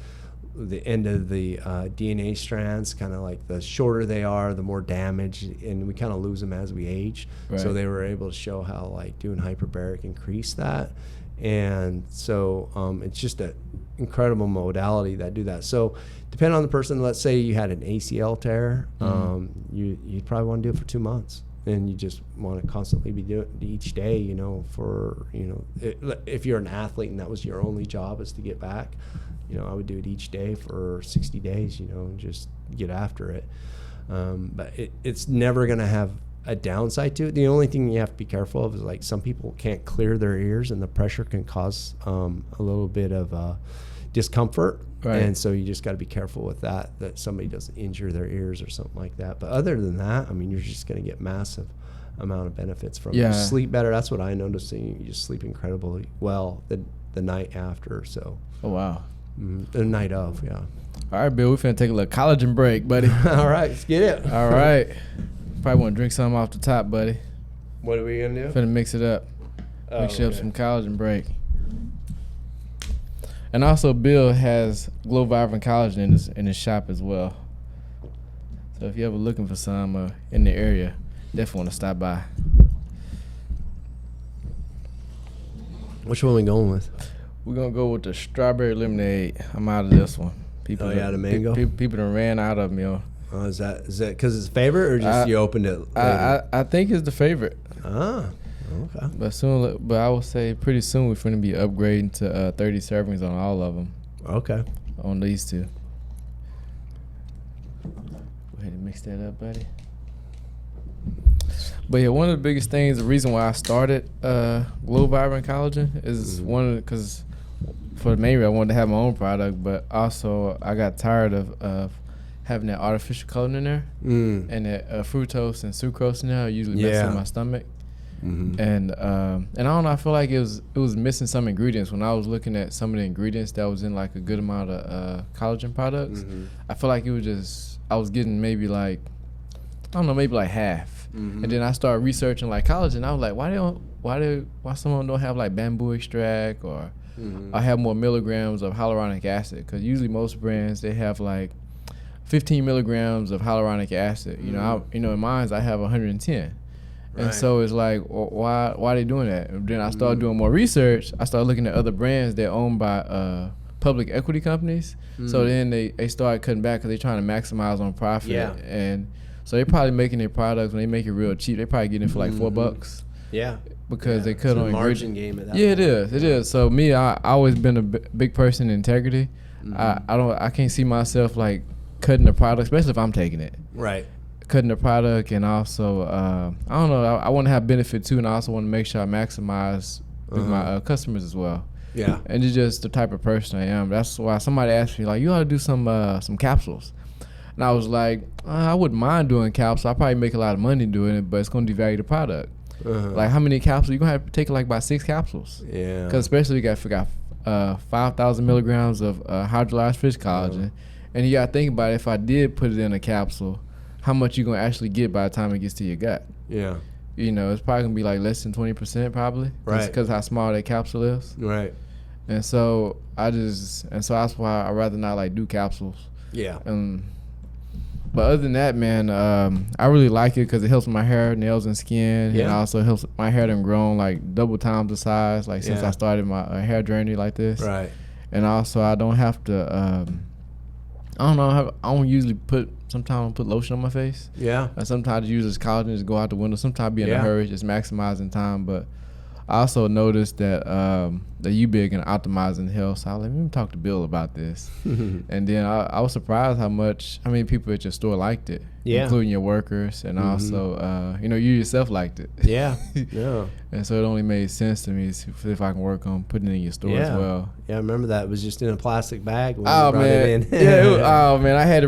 the end of the DNA strands, kind of like the shorter they are, the more damage, and we kind of lose them as we age. Right. So they were able to show how like doing hyperbaric increased that. And so it's just an incredible modality that do that. So depending on the person, let's say you had an ACL tear, you probably want to do it for 2 months. And you just want to constantly be doing it each day, you know, for, you know, if you're an athlete and that was your only job is to get back, you know, I would do it each day for 60 days, you know, and just get after it. But it's never going to have a downside to it. The only thing you have to be careful of is like some people can't clear their ears and the pressure can cause a little bit of discomfort. Right. And so you just got to be careful with that somebody doesn't injure their ears or something like that. But other than that, I mean, you're just going to get massive amount of benefits from it. You sleep better. That's what I noticed. You just sleep incredibly well the night after. So. Oh, wow. The night of, yeah. All right, Bill, we're finna take a little collagen break, buddy. All right, let's get it. All right. Probably want to drink something off the top, buddy. What are we going to do? Finna mix it up. Mix up some collagen break. And also, Bill has Glow Vibrant Collagen in his shop as well. So if you're ever looking for some in the area, definitely want to stop by. Which one are we going with? We're going to go with the strawberry lemonade. I'm out of this one. People the mango? People done ran out of me. Oh, is that because it's a favorite or just you opened it later? I think it's the favorite. Ah, okay. But I will say pretty soon we're going to be upgrading to 30 servings on all of them. Okay. On these two. Go ahead and mix that up, buddy. But yeah, one of the biggest things, the reason why I started Glow Vibrant Collagen is because for the main reason I wanted to have my own product, but also I got tired of having that artificial coating in there and that fructose and sucrose in there. It usually messes with my stomach. And I don't know, I feel like it was missing some ingredients. When I was looking at some of the ingredients that was in like a good amount of collagen products, I feel like it was just, I was getting maybe like, I don't know, maybe like half. And then I started researching like collagen. I was like, why someone don't have like bamboo extract or I have more milligrams of hyaluronic acid? Because usually most brands, they have like 15 milligrams of hyaluronic acid. You know, in mine I have 110. Right. And so it's like, why are they doing that? And then I started doing more research. I started looking at other brands that are owned by public equity companies. So then they started cutting back because they're trying to maximize on profit. Yeah. And so they're probably making their products, when they make it real cheap, they probably getting it for like $4. Yeah. Because they cut on margin game at that point. It is. So me, I always been a big person in integrity. I can't see myself like cutting the product, especially if I'm taking it. Right. Cutting the product, and also I don't know, I want to have benefit too, and I also want to make sure I maximize with my customers as well. Yeah. And it's just the type of person I am. That's why somebody asked me like, you ought to do some capsules. And I was like, I wouldn't mind doing capsules. I'll probably make a lot of money doing it, but it's going to devalue the product. Like how many capsules? You're going to have to take like about 6 capsules. Yeah. Because especially you got 5,000 milligrams of hydrolyzed fish collagen. And you got to think about it, if I did put it in a capsule, how much you going to actually get by the time it gets to your gut. Yeah. You know, it's probably going to be like less than 20% probably. Right. Because how small that capsule is. Right. And so that's why I'd rather not like do capsules. Yeah. But other than that, man, I really like it because it helps my hair, nails, and skin. Yeah. And also helps my hair done grown like double times the size, like since I started my hair journey like this. Right. And also I don't have to, I don't know, I don't usually sometimes I put lotion on my face. Yeah. And sometimes I use this collagen just go out the window. Sometimes I be in a hurry, just maximizing time. But I also noticed that you big in optimizing health. So I was like, let me talk to Bill about this. And then I was surprised how many people at your store liked it, including your workers, and also you yourself liked it. Yeah. Yeah. And so it only made sense to me if I can work on putting it in your store as well. Yeah, I remember that. It was just in a plastic bag when you brought it in. I had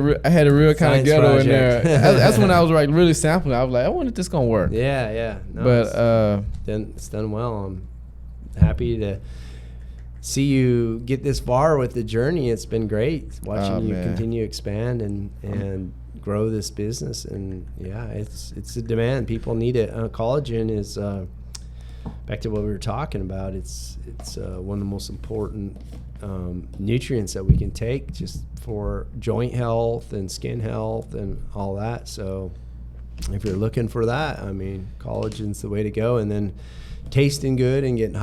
a real kind of ghetto in there. That's when I was like really sampling. I was like, I wonder if this gonna work. Yeah, yeah. No, but it's done well. I'm happy to see you get this far with the journey. It's been great watching you continue to expand and grow this business. And yeah, it's a demand. People need it. Collagen is back to what we were talking about, it's one of the most important nutrients that we can take just for joint health and skin health and all that. So if you're looking for that, I mean, collagen's the way to go. And then tasting good and getting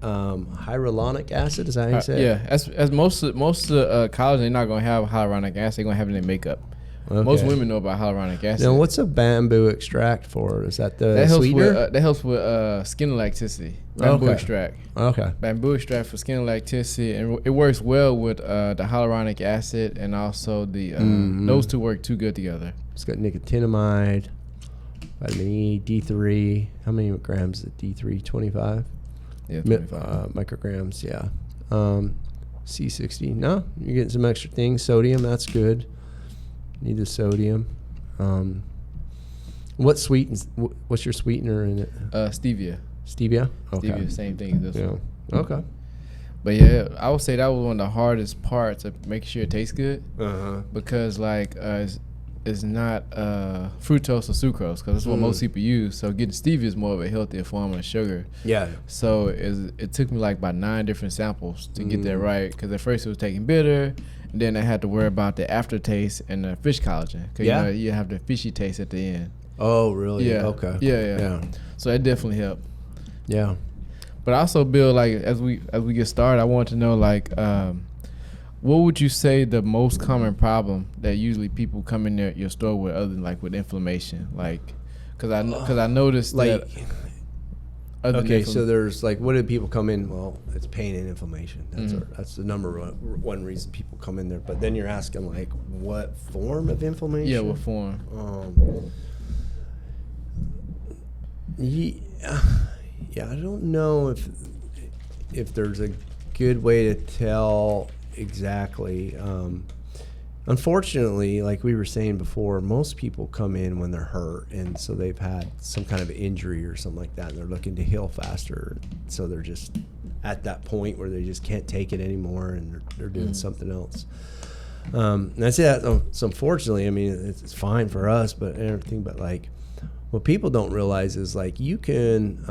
hyaluronic acid, is that how you say it? Yeah, as most of collagen, they're not gonna have hyaluronic acid. They're gonna have it in their makeup. Okay. Most women know about hyaluronic acid. Now, what's a bamboo extract for? Is that the sweetener? That helps with skin elasticity. Bamboo extract. Okay. Bamboo extract for skin elasticity, and it works well with the hyaluronic acid, and also the those two work too good together. It's got nicotinamide, vitamin E, D3. How many grams is it? D3, 25? Yeah, 25. Micrograms, yeah. C60. No, you're getting some extra things. Sodium, that's good. Need the sodium. What's your sweetener in it? Stevia. Stevia? Okay. Stevia, same thing as this one. Okay. But yeah, I would say that was one of the hardest parts of making sure it tastes good. Because like it's not fructose or sucrose, because that's what most people use. So getting stevia is more of a healthier form of sugar. Yeah. So it took me like about 9 different samples to get that right, because at first it was taking bitter, and then I had to worry about the aftertaste and the fish collagen, because you have the fishy taste at the end. Oh, really? Yeah. Okay. Yeah. So that definitely helped. Yeah. But also, Bill, like as we get started, I want to know like what would you say the most common problem that usually people come in your store with, other than like with inflammation? Like, because I noticed like, that. Okay, so there's like, what do people come in? Well, it's pain and inflammation. That's the number one reason people come in there. But then you're asking like, what form of inflammation? Yeah, what form? Yeah, I don't know if there's a good way to tell exactly. Unfortunately, like we were saying before, most people come in when they're hurt, and so they've had some kind of injury or something like that, and they're looking to heal faster. So they're just at that point where they just can't take it anymore, and they're doing something else. And I say that, so unfortunately, I mean, it's fine for us, but everything. But like, what people don't realize is like you can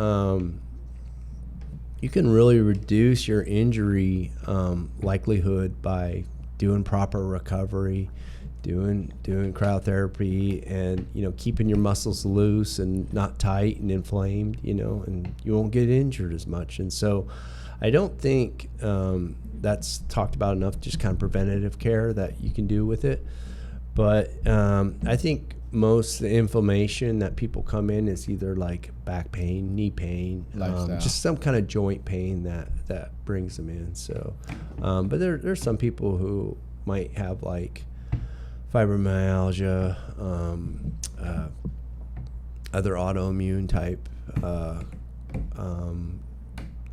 really reduce your injury likelihood by doing proper recovery, doing cryotherapy, and keeping your muscles loose and not tight and inflamed, and you won't get injured as much. And so I don't think that's talked about enough, just kind of preventative care that you can do with it. But I think most of the inflammation that people come in is either like back pain, knee pain, just some kind of joint pain that brings them in. So, but there's some people who might have like fibromyalgia, other autoimmune type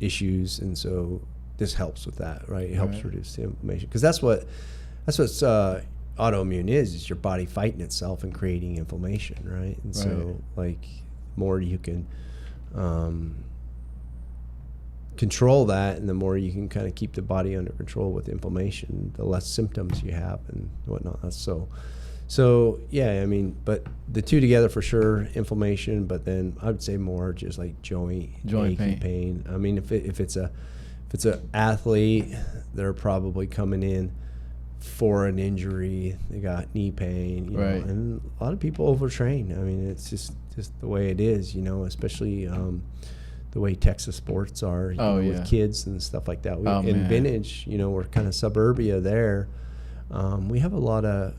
issues, and so this helps with that, right? It helps reduce the inflammation, because that's what's autoimmune is your body fighting itself and creating inflammation, right? And so like more you can control that, and the more you can kind of keep the body under control with inflammation, the less symptoms you have and whatnot. So yeah, I mean, but the two together for sure, inflammation, but then I would say more just like joint pain. I mean, if it's an athlete, they're probably coming in for an injury. They got knee pain, you know, and a lot of people overtrain. I mean, it's just the way it is, especially the way Texas sports are, with kids and stuff like that. In Vintage, we're kind of suburbia there. We have a lot of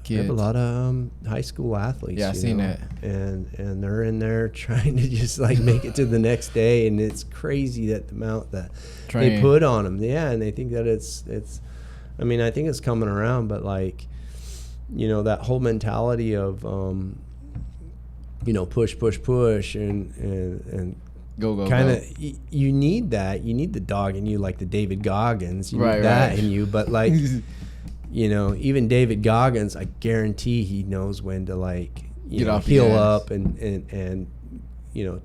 high school athletes. Yeah, I've seen that. And they're in there trying to just like make it to the next day, and it's crazy that the amount that they put on them. Yeah, and they think that it's. I mean, I think it's coming around, but like, that whole mentality of, push, and go. Kind of, you need that. You need the dog in you, like the David Goggins. You need that in you, but like, even David Goggins, I guarantee he knows when to like, heal up and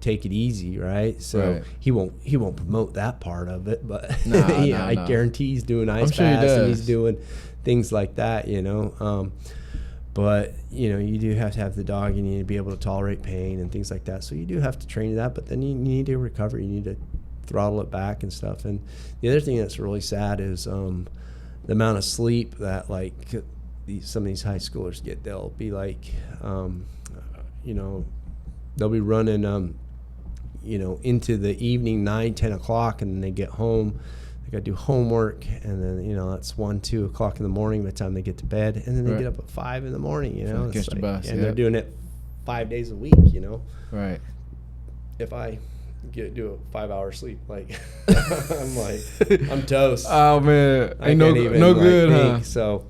take it easy, right? So he won't promote that part of it, but I guarantee he's doing ice baths and he's doing things like that, But, you know, you do have to have the dog. You need to be able to tolerate pain and things like that. So you do have to train that, but then you need to recover. You need to throttle it back and stuff. And the other thing that's really sad is the amount of sleep that, like, some of these high schoolers get. They'll be like, you know, they'll be running, you know, into the evening, 9, 10 o'clock, and then they get home. They got to do homework, and then, you know, that's 1, 2 o'clock in the morning by the time they get to bed, and then they get up at 5 in the morning, you know. Catch the bus, and they're doing it 5 days a week, you know. Right. If I do a 5-hour sleep, like, I'm like, I'm toast. Oh, man. Ain't no good, think. huh? So,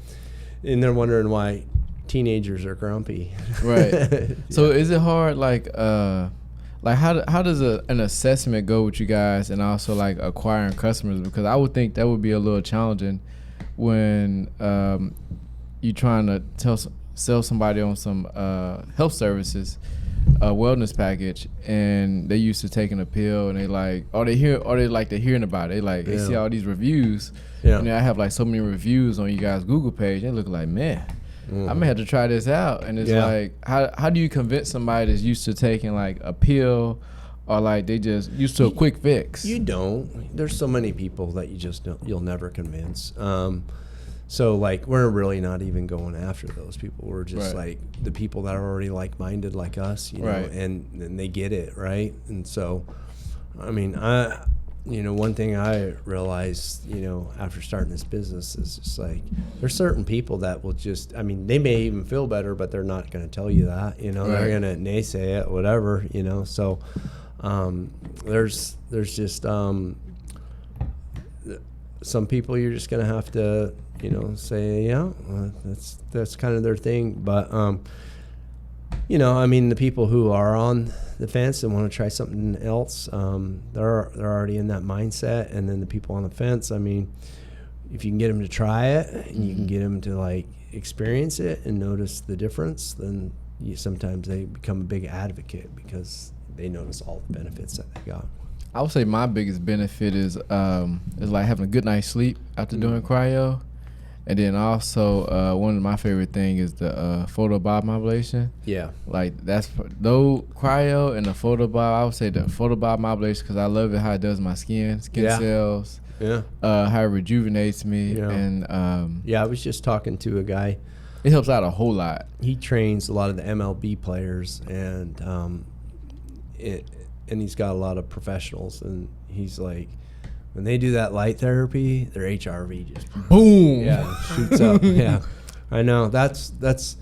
and they're wondering why teenagers are grumpy. Right. Yeah. So is it hard, like how does an assessment go with you guys, and also like acquiring customers? Because I would think that would be a little challenging when you're trying to sell somebody on some health services, a wellness package, and they used to taking a pill, and they like, they're hearing about it. They like, they see all these reviews. Yeah. And I have like so many reviews on you guys' Google page. They look like, man, I may have to try this out. And it's like, how do you convince somebody that's used to taking like a pill, or like they just used to a quick fix? You don't. There's so many people that you'll never convince. So like, we're really not even going after those people. We're just like the people that are already like-minded like us, you know, and they get it, right? And so, I mean, you know, one thing I realized, you know, after starting this business is just like, there's certain people that will just, I mean, they may even feel better, but they're not going to tell you that, you know, they're going to naysay it, whatever, you know. So there's just some people you're just going to have to, you know, say, that's kind of their thing. But, you know, I mean, the people who are on the fence and want to try something else, they're already in that mindset. And then the people on the fence, I mean, if you can get them to try it and you can get them to like experience it and notice the difference, then sometimes they become a big advocate because they notice all the benefits that they got. I would say my biggest benefit is like having a good night's sleep after doing cryo. And then also, one of my favorite things is the photobiomodulation. Yeah. Like, that's, though, cryo and the photobiom, I would say the photobiomodulation, because I love it how it does my skin cells. Yeah. How it rejuvenates me. Yeah. And I was just talking to a guy. It helps out a whole lot. He trains a lot of the MLB players, and he's got a lot of professionals, and he's like, when they do that light therapy, their HRV just boom, shoots up. Yeah, I know. That's.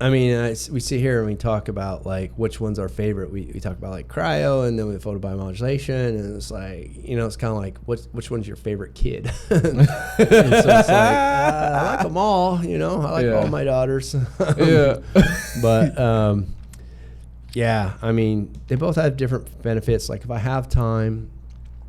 I mean, we sit here and we talk about like which one's our favorite. We talk about like cryo, and then with photobiomodulation, and it's like, you know, it's kind of like which one's your favorite kid? And so it's like I like them all. You know, I like all my daughters. But yeah, I mean, they both have different benefits. Like if I have time.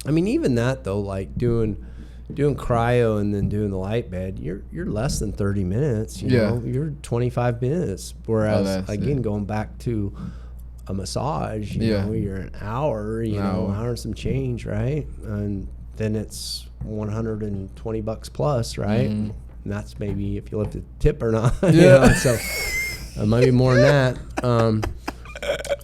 I mean, even that though, like doing cryo and then doing the light bed, you're less than 30 minutes. You know, you're 25 minutes. Whereas again, going back to a massage, you know, you're an hour, an hour and some change, right? And then it's $120 plus, right? And that's maybe if you left a tip or not. You know? So it might be more than that.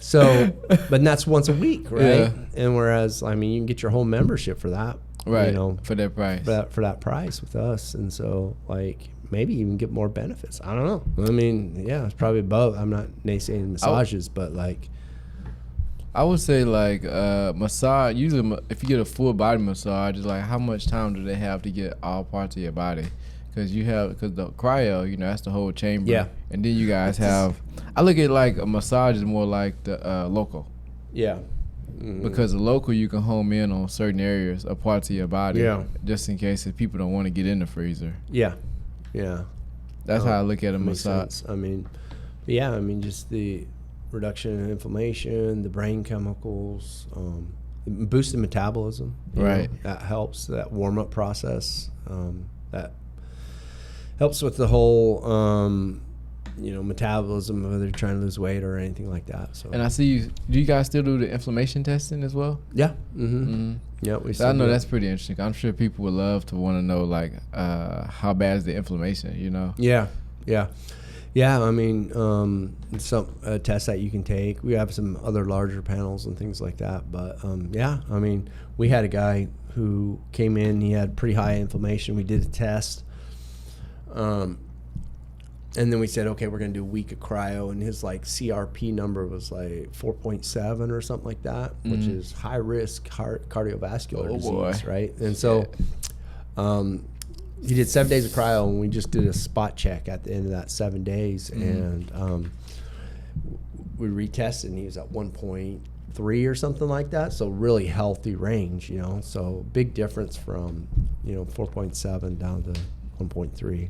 So, but that's once a week, right? Yeah. And whereas, I mean, you can get your whole membership for that, right? You know, for that price, for that price with us. And so, like, maybe even get more benefits. I don't know. I mean, yeah, it's probably both. I'm not naysaying massages, but like, I would say like massage. Usually, if you get a full body massage, it's like how much time do they have to get all parts of your body? Because the cryo, you know, that's the whole chamber. Yeah. And then you guys have, I look at like a massage is more like the local. Yeah. Mm-hmm. Because the local, you can home in on certain areas or parts of your body. Yeah. Just in case if people don't want to get in the freezer. Yeah. Yeah. That's how I look at a massage. Sense. I mean, just the reduction in inflammation, the brain chemicals, boosted metabolism. Right. Know, that helps, that warm-up process. That helps with the whole, metabolism, whether you're trying to lose weight or anything like that. So. And I see do you guys still do the inflammation testing as well? Yeah. Mm-hmm. Mm-hmm. Yeah, we still I know that's pretty interesting. I'm sure people would love to want to know, like, how bad is the inflammation, you know? Yeah, yeah. Yeah, I mean, some tests that you can take. We have some other larger panels and things like that. But yeah, I mean, we had a guy who came in. He had pretty high inflammation. We did a test, and then we said, okay, we're going to do a week of cryo, and his like CRP number was like 4.7 or something like that, which is high risk cardiovascular disease, right? And so. He did 7 days of cryo, and we just did a spot check at the end of that 7 days, and we retested, and he was at 1.3 or something like that, so really healthy range, you know, so big difference from, 4.7 down to 1.3.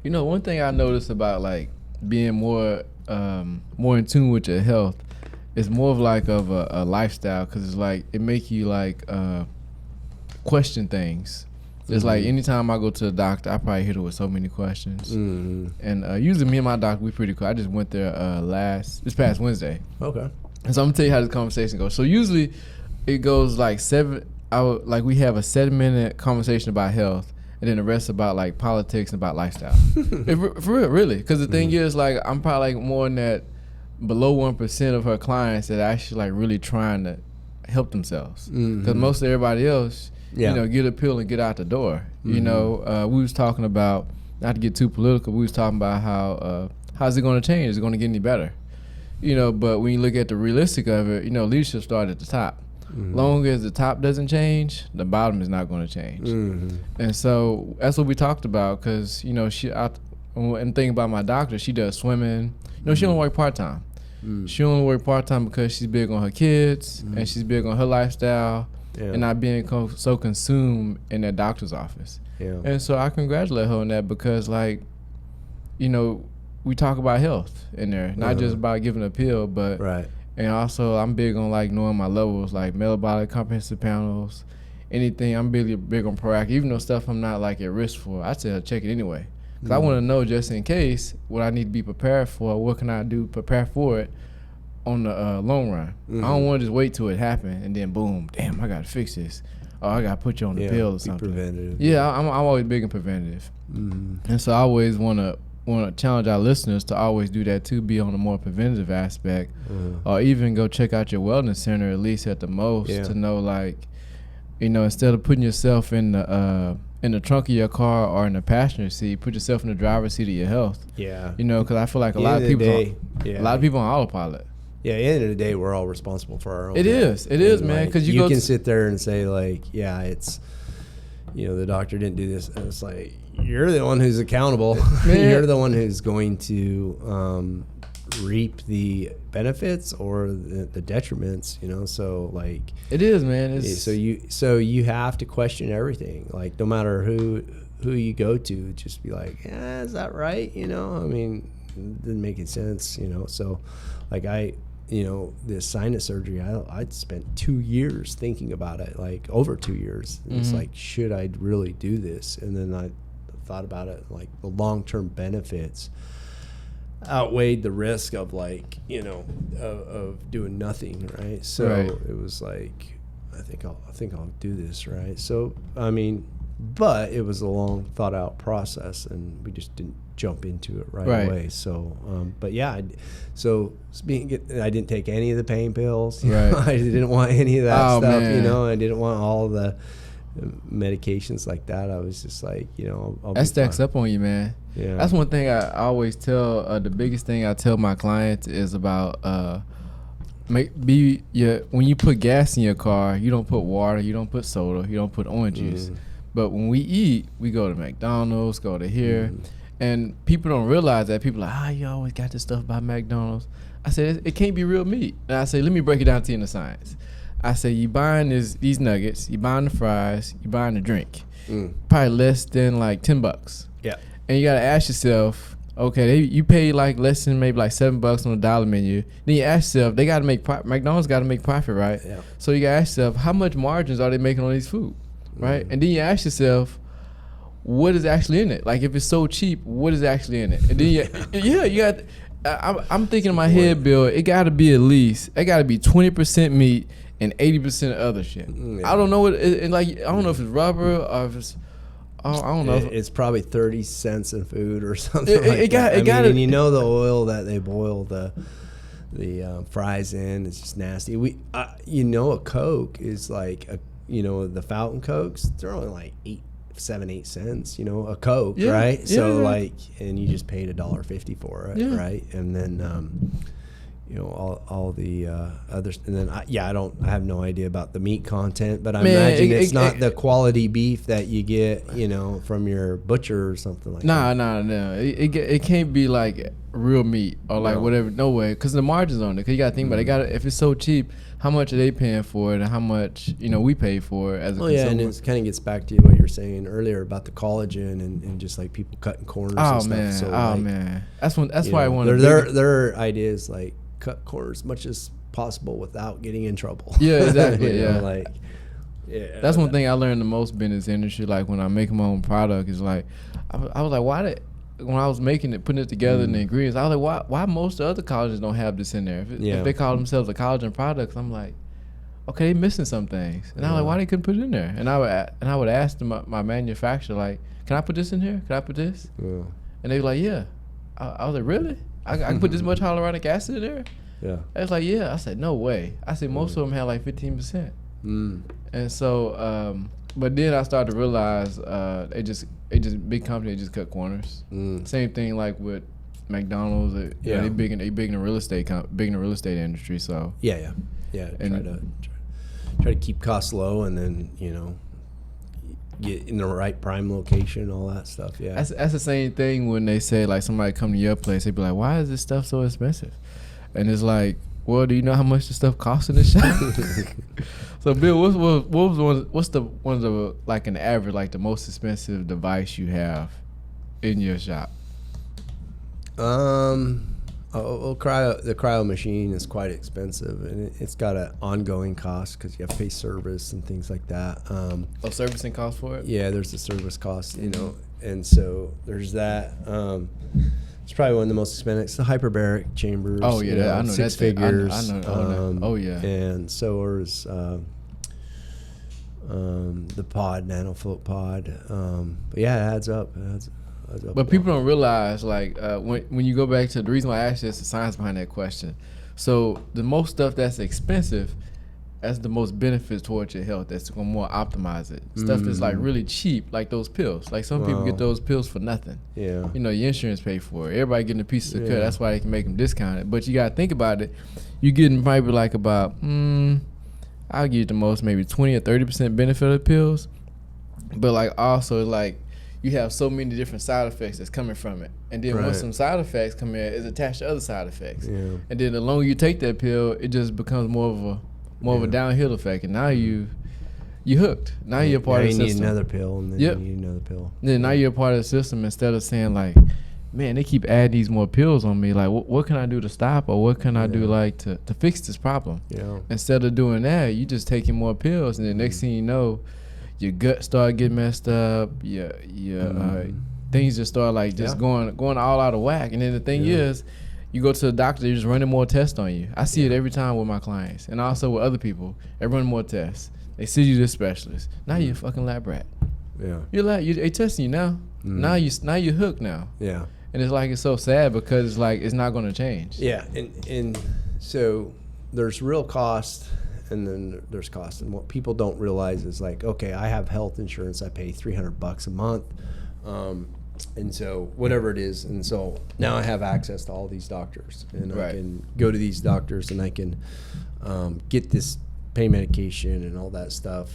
You know, one thing I noticed about, like, being more in tune with your health is more of, like, of a lifestyle, because it's, like, it make you, like, question things. It's like anytime I go to the doctor, I probably hit her with so many questions. And usually me and my doctor, we pretty cool. I just went there this past Wednesday. Okay. And so I'm gonna tell you how this conversation goes. So usually it goes like we have a 7-minute conversation about health, and then the rest about like politics and about lifestyle. For real, really. Because the thing is, like, I'm probably like more than that, below 1% of her clients that actually like really trying to help themselves. Because most of everybody else, get a pill and get out the door. We was talking about, not to get too political, we was talking about how's it going to change? Is it going to get any better? But when you look at the realistic of it, leadership starts at the top. Long as the top doesn't change, the bottom is not going to change. And so that's what we talked about, because, and thinking about my doctor, she does swimming. She don't work part-time. She only work part-time because she's big on her kids and she's big on her lifestyle. And not being so consumed in that doctor's office. And so I congratulate her on that, because, like, we talk about health in there, not just about giving a pill, but and also I'm big on, like, knowing my levels, like metabolic comprehensive panels, anything. I'm big on proactive, even though stuff I'm not like at risk for. I tell her check it anyway, because I want to know just in case what I need to be prepared for. What can I do prepare for it on the long run? I don't want to just wait till it happen and then boom, damn, I gotta fix this. Oh, I gotta put you on the pill or something. Preventative. Yeah, I'm always big in preventative, and so I always want to challenge our listeners to always do that too. Be on a more preventative aspect, or even go check out your wellness center at least at the most to know, like, instead of putting yourself in the trunk of your car or in the passenger seat, put yourself in the driver's seat of your health. Because I feel like a lot of people on autopilot. Yeah, at the end of the day, we're all responsible for our own. It is, man. Like, Because you can sit there and say, like, yeah, it's, the doctor didn't do this, and it's like, you're the one who's accountable. You're the one who's going to reap the benefits or the detriments. So, like, it is, man. So you have to question everything. Like, no matter who you go to, just be like, yeah, is that right? I mean, it didn't make any sense. So, like, this sinus surgery, I'd spent 2 years thinking about it, like over 2 years. It's like, should I really do this? And then I thought about it, like, the long-term benefits outweighed the risk of, like, of doing nothing, right? So it was like, I think I'll do this, right? So, I mean, but it was a long thought out process, and we just didn't jump into it right away. So, but yeah, I didn't take any of the pain pills. I didn't want any of that stuff. Man. I didn't want all the medications like that. I was just like, I'll that stacks up on you, man. Yeah, that's one thing I always tell. The biggest thing I tell my clients is about when you put gas in your car, you don't put water, you don't put soda, you don't put orange juice. But when we eat, we go to McDonald's, go to here. And people don't realize that. People are like, you always got this stuff by McDonald's. I said, it can't be real meat. And I say, let me break it down to you in the science. I say, you buying these nuggets, you buying the fries, you buying the drink. Probably less than like $10. Yeah. And you got to ask yourself, okay, you pay like less than maybe like $7 on the dollar menu. Then you ask yourself, they got to make McDonald's got to make profit, right? Yeah. So you got to ask yourself, how much margins are they making on these food, right? And then you ask yourself, what is actually in it? Like, if it's so cheap, what is actually in it? And then you got. I'm thinking in my head, Bill. It got to be 20% meat and 80% other shit. I don't know what. I don't know if it's rubber or if it's I don't know. It's probably 30 cents in food or something And you know the oil that they boil the fries in is just nasty. A Coke is like the fountain Cokes, they're only like 8 cents, a Coke, right? Yeah, so and you just paid $1.50 for it, right? And then all the others, and then I have no idea about the meat content, but I imagine it's not the quality beef that you get from your butcher or something like that. No. It can't be like real meat or like whatever. No way, because the margins on it. Because you got to think about it. If it's so cheap, how much are they paying for it, and how much we pay for it as a consumer? Yeah, and it kind of gets back to what you were saying earlier about the collagen and just like people cutting corners. And stuff. Man, so man, that's why I want to. Their ideas like cut corners as much as possible without getting in trouble. Yeah, exactly. That's one thing I learned the most in this industry. Like when I make my own product, is like I was like, when I was making it, putting it together and the ingredients, I was like, why most other colleges don't have this in there? If they call themselves a collagen products, I'm like, okay, they're missing some things. And I was like, why they couldn't put it in there? And I would ask my manufacturer, like, can I put this in here? Can I put this? Yeah. And they were like, yeah. I was like, really? I can put this much hyaluronic acid in there? Yeah. I was like, yeah. I said, no way. I said, most of them had like 15%. And so, but then I started to realize big companies just cut corners. Same thing like with McDonald's. They big in the real estate industry. So try to keep costs low, and then get in the right prime location, all that stuff. Yeah, that's the same thing when they say like somebody come to your place, they be like, why is this stuff so expensive? And it's like, well, do you know how much the stuff costs in the shop? So Bill, what's the one of the, like an average, like the most expensive device you have in your shop? The cryo machine is quite expensive, and it's got an ongoing cost because you have to pay service and things like that. Servicing cost for it? Yeah, there's the service cost, and so there's that. It's probably one of the most expensive. It's the hyperbaric chambers. Oh yeah, I know 6 figures. I know. Oh yeah. And so is the pod, nanofloat pod. But yeah, it adds up. But people don't realize, like, when you go back to the reason why I asked you, is the science behind that question. So the most stuff that's expensive, that's the most benefits towards your health. That's going to more optimize it. Stuff that's like really cheap, like those pills. Like some people get those pills for nothing. Yeah. Your insurance pay for it. Everybody getting a piece of the cut. That's why they can make them discounted. But you got to think about it. You're getting probably like about, I'll give you the most, maybe 20 or 30% benefit of the pills. But like also like, you have so many different side effects that's coming from it. And then once some side effects come in, it's attached to other side effects. Yeah. And then the longer you take that pill, it just becomes more of a downhill effect. And now you hooked. Now you're part of the system. You need another pill, and then you need another pill. Then now you're a part of the system instead of saying like, man, they keep adding these more pills on me. Like, what can I do to stop, or what can I do like to fix this problem? Yeah. Instead of doing that, you just taking more pills, and then next thing you know, your gut start getting messed up. Your things just start like just going all out of whack. And then the thing is, you go to the doctor, they're just running more tests on you. I see it every time with my clients, and also with other people. They run more tests. They send you to specialists. Now you're a fucking lab rat. Yeah, they testing you now. Now you're hooked now. Yeah, and it's like it's so sad because it's like it's not going to change. Yeah, and so there's real cost. And then there's cost, and what people don't realize is like, okay, I have health insurance. I pay $300 a month, and so whatever it is, and so now I have access to all these doctors, and I can go to these doctors, and I can get this pain medication and all that stuff,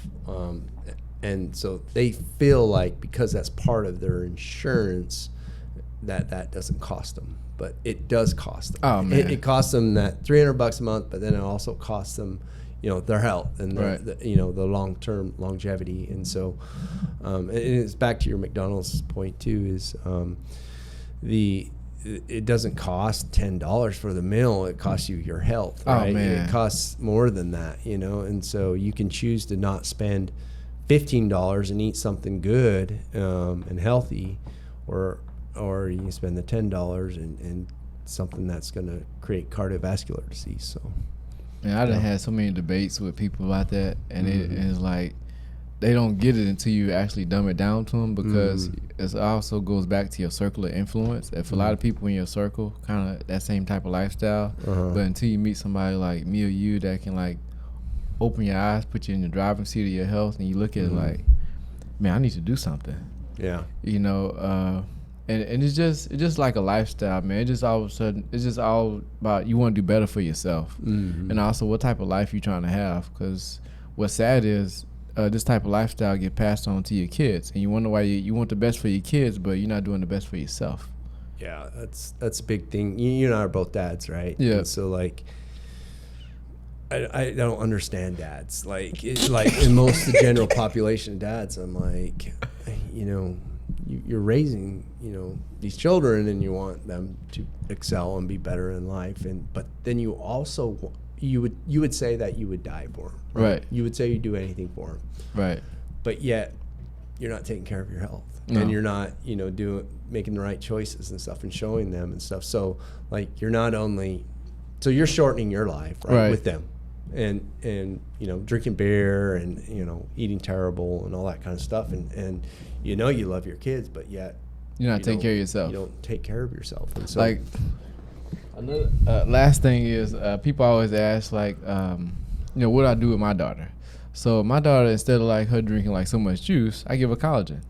and so they feel like because that's part of their insurance, that doesn't cost them, but it does cost them. Oh man, it costs them that $300 a month, but then it also costs them, their health and the long-term longevity. And so and it's back to your McDonald's point too, is it doesn't cost $10 for the meal. It costs you your health, right? Oh, man. It costs more than that, and so you can choose to not spend $15 and eat something good and healthy, or you can spend the $10 and something that's going to create cardiovascular disease. So I done had so many debates with people about that, and it is like, they don't get it until you actually dumb it down to them, because it also goes back to your circle of influence. If a lot of people in your circle kind of that same type of lifestyle, but until you meet somebody like me or you that can like open your eyes, put you in the driving seat of your health, and you look at it like, man, I need to do something. Yeah. You know, and it's just like a lifestyle, man. It just all of a sudden, it's just all about you want to do better for yourself, and also what type of life you're trying to have. Because what's sad is this type of lifestyle get passed on to your kids, and you wonder why you want the best for your kids, but you're not doing the best for yourself. Yeah, that's a big thing. You and I are both dads, right? Yeah. And so like, I don't understand dads. Like in most of the general population of dads, I'm like, you know, you're raising, you know, these children, and you want them to excel and be better in life, but then you also you would say that you would die for them, Right. You would say you'd do anything for them, Right. but yet you're not taking care of your health, No. and you're not, you know, making the right choices and stuff and showing them and stuff. So like you're shortening your life Right. with them, and you know, drinking beer and, you know, eating terrible and all that kind of stuff, and you know you love your kids, but yet You're not taking care of yourself. You don't take care of yourself. And so Like another last thing is people always ask like, you know, what do I do with my daughter? So my daughter, instead of like her drinking like so much juice, I give her collagen.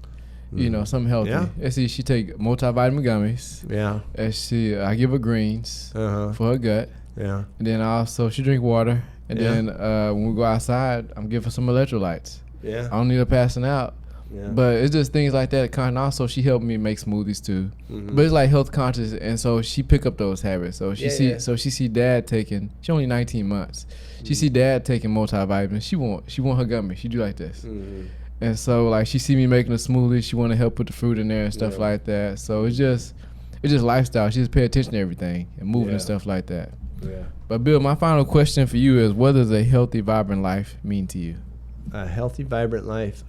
You know, something healthy. Yeah. And see, she take multivitamin gummies. yeah, And I give her greens for her gut. yeah, And then also she drink water. And Yeah. then when we go outside, I'm giving her some electrolytes. yeah, I don't need her passing out. yeah. But it's just things like that. And also, she helped me make smoothies too. But it's like health conscious, and so she pick up those habits. So she see dad taking. She only 19 months. She see dad taking multivitamins. She want her gummy. She do like this. And so like she see me making a smoothie. She want to help put the fruit in there and stuff like that. So it's just lifestyle. She just pay attention to everything and moving and stuff like that. Yeah. But Bill, my final question for you is: what does a healthy, vibrant life mean to you? A healthy, vibrant life.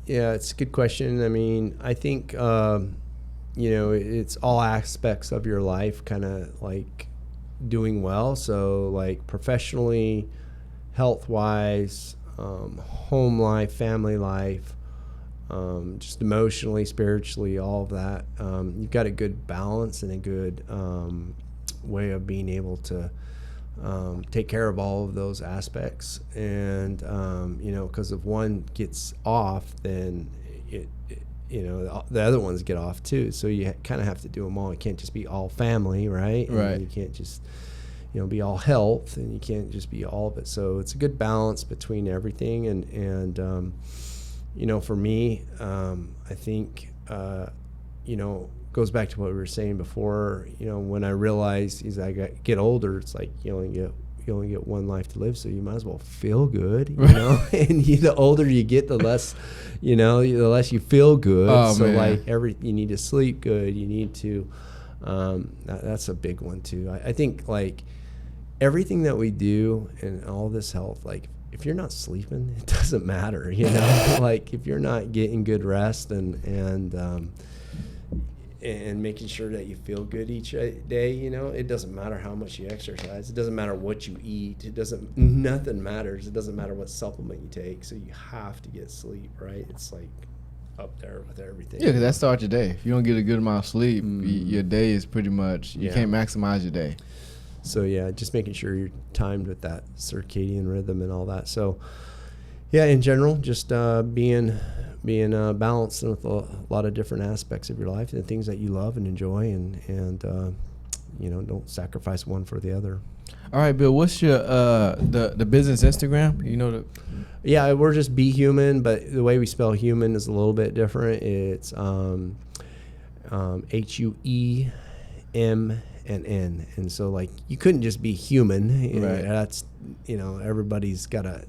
Yeah, it's a good question. I mean, I think, you know, it's all aspects of your life kind of like doing well. So like professionally, health-wise, home life, family life, just emotionally, spiritually, all of that. You've got a good balance and a good way of being able to take care of all of those aspects, and you know, because if one gets off, then you know, the other ones get off too. So you kind of have to do them all. You can't just be all family, right? Right. And you can't just, you know, be all health, and you can't just be all of it. So it's a good balance between everything, and you know, for me, I think you know, goes back to what we were saying before. You know, when I realized as I get older, it's like you only get one life to live, so you might as well feel good, you know. And the older you get, the less, you know, the less you feel good. So man. Like you need to sleep good. You need to. That's a big one too. I think like everything that we do and all this health, like if you're not sleeping, it doesn't matter, you know. Like if you're not getting good rest and making sure that you feel good each day, you know, it doesn't matter how much you exercise. It doesn't matter what you eat. Nothing matters. It doesn't matter what supplement you take. So you have to get sleep, right? It's like up there with everything. Yeah, because that starts your day. If you don't get a good amount of sleep, your day is pretty much, you can't maximize your day. So yeah, just making sure you're timed with that circadian rhythm and all that. So yeah, in general, just being balanced with a lot of different aspects of your life and the things that you love and enjoy, and you know, don't sacrifice one for the other. All right, Bill, what's your the business Instagram? You know Yeah, we're just Be Huemn, but the way we spell human is a little bit different. It's HUEMN, and so like you couldn't just be human. Right. That's, you know, everybody's got a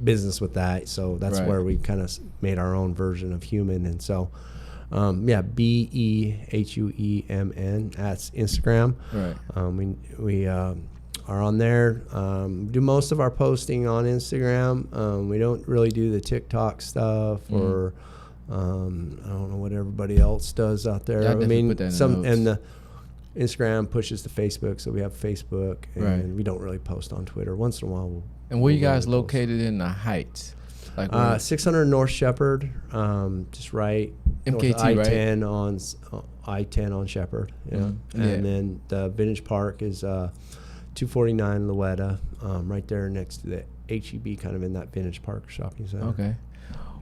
business with that, so that's right. where we kind of made our own version of human. And so yeah, BEHUEMN, that's Instagram. Right. We are on there, do most of our posting on Instagram. We don't really do the TikTok stuff or I don't know what everybody else does out there. Yeah, I mean, Instagram pushes to Facebook, so we have Facebook, and Right. we don't really post on Twitter. Once in a while, And where you we'll guys really post. located in the Heights? Like where- 600 North Shepherd, just right MKT, north of I-10 on I-10 on Shepherd. Yeah. Mhm. And Yeah. then the Vintage Park is 249 Louetta, right there next to the HEB, kind of in that Vintage Park shopping center. Okay.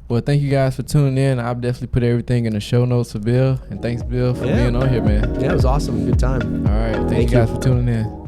Well, thank you guys for tuning in. I'll definitely put everything in the show notes for Bill. And thanks, Bill, for being on here, man. Yeah, it was awesome. Good time. All right. Thank Thank you you. guys for tuning in.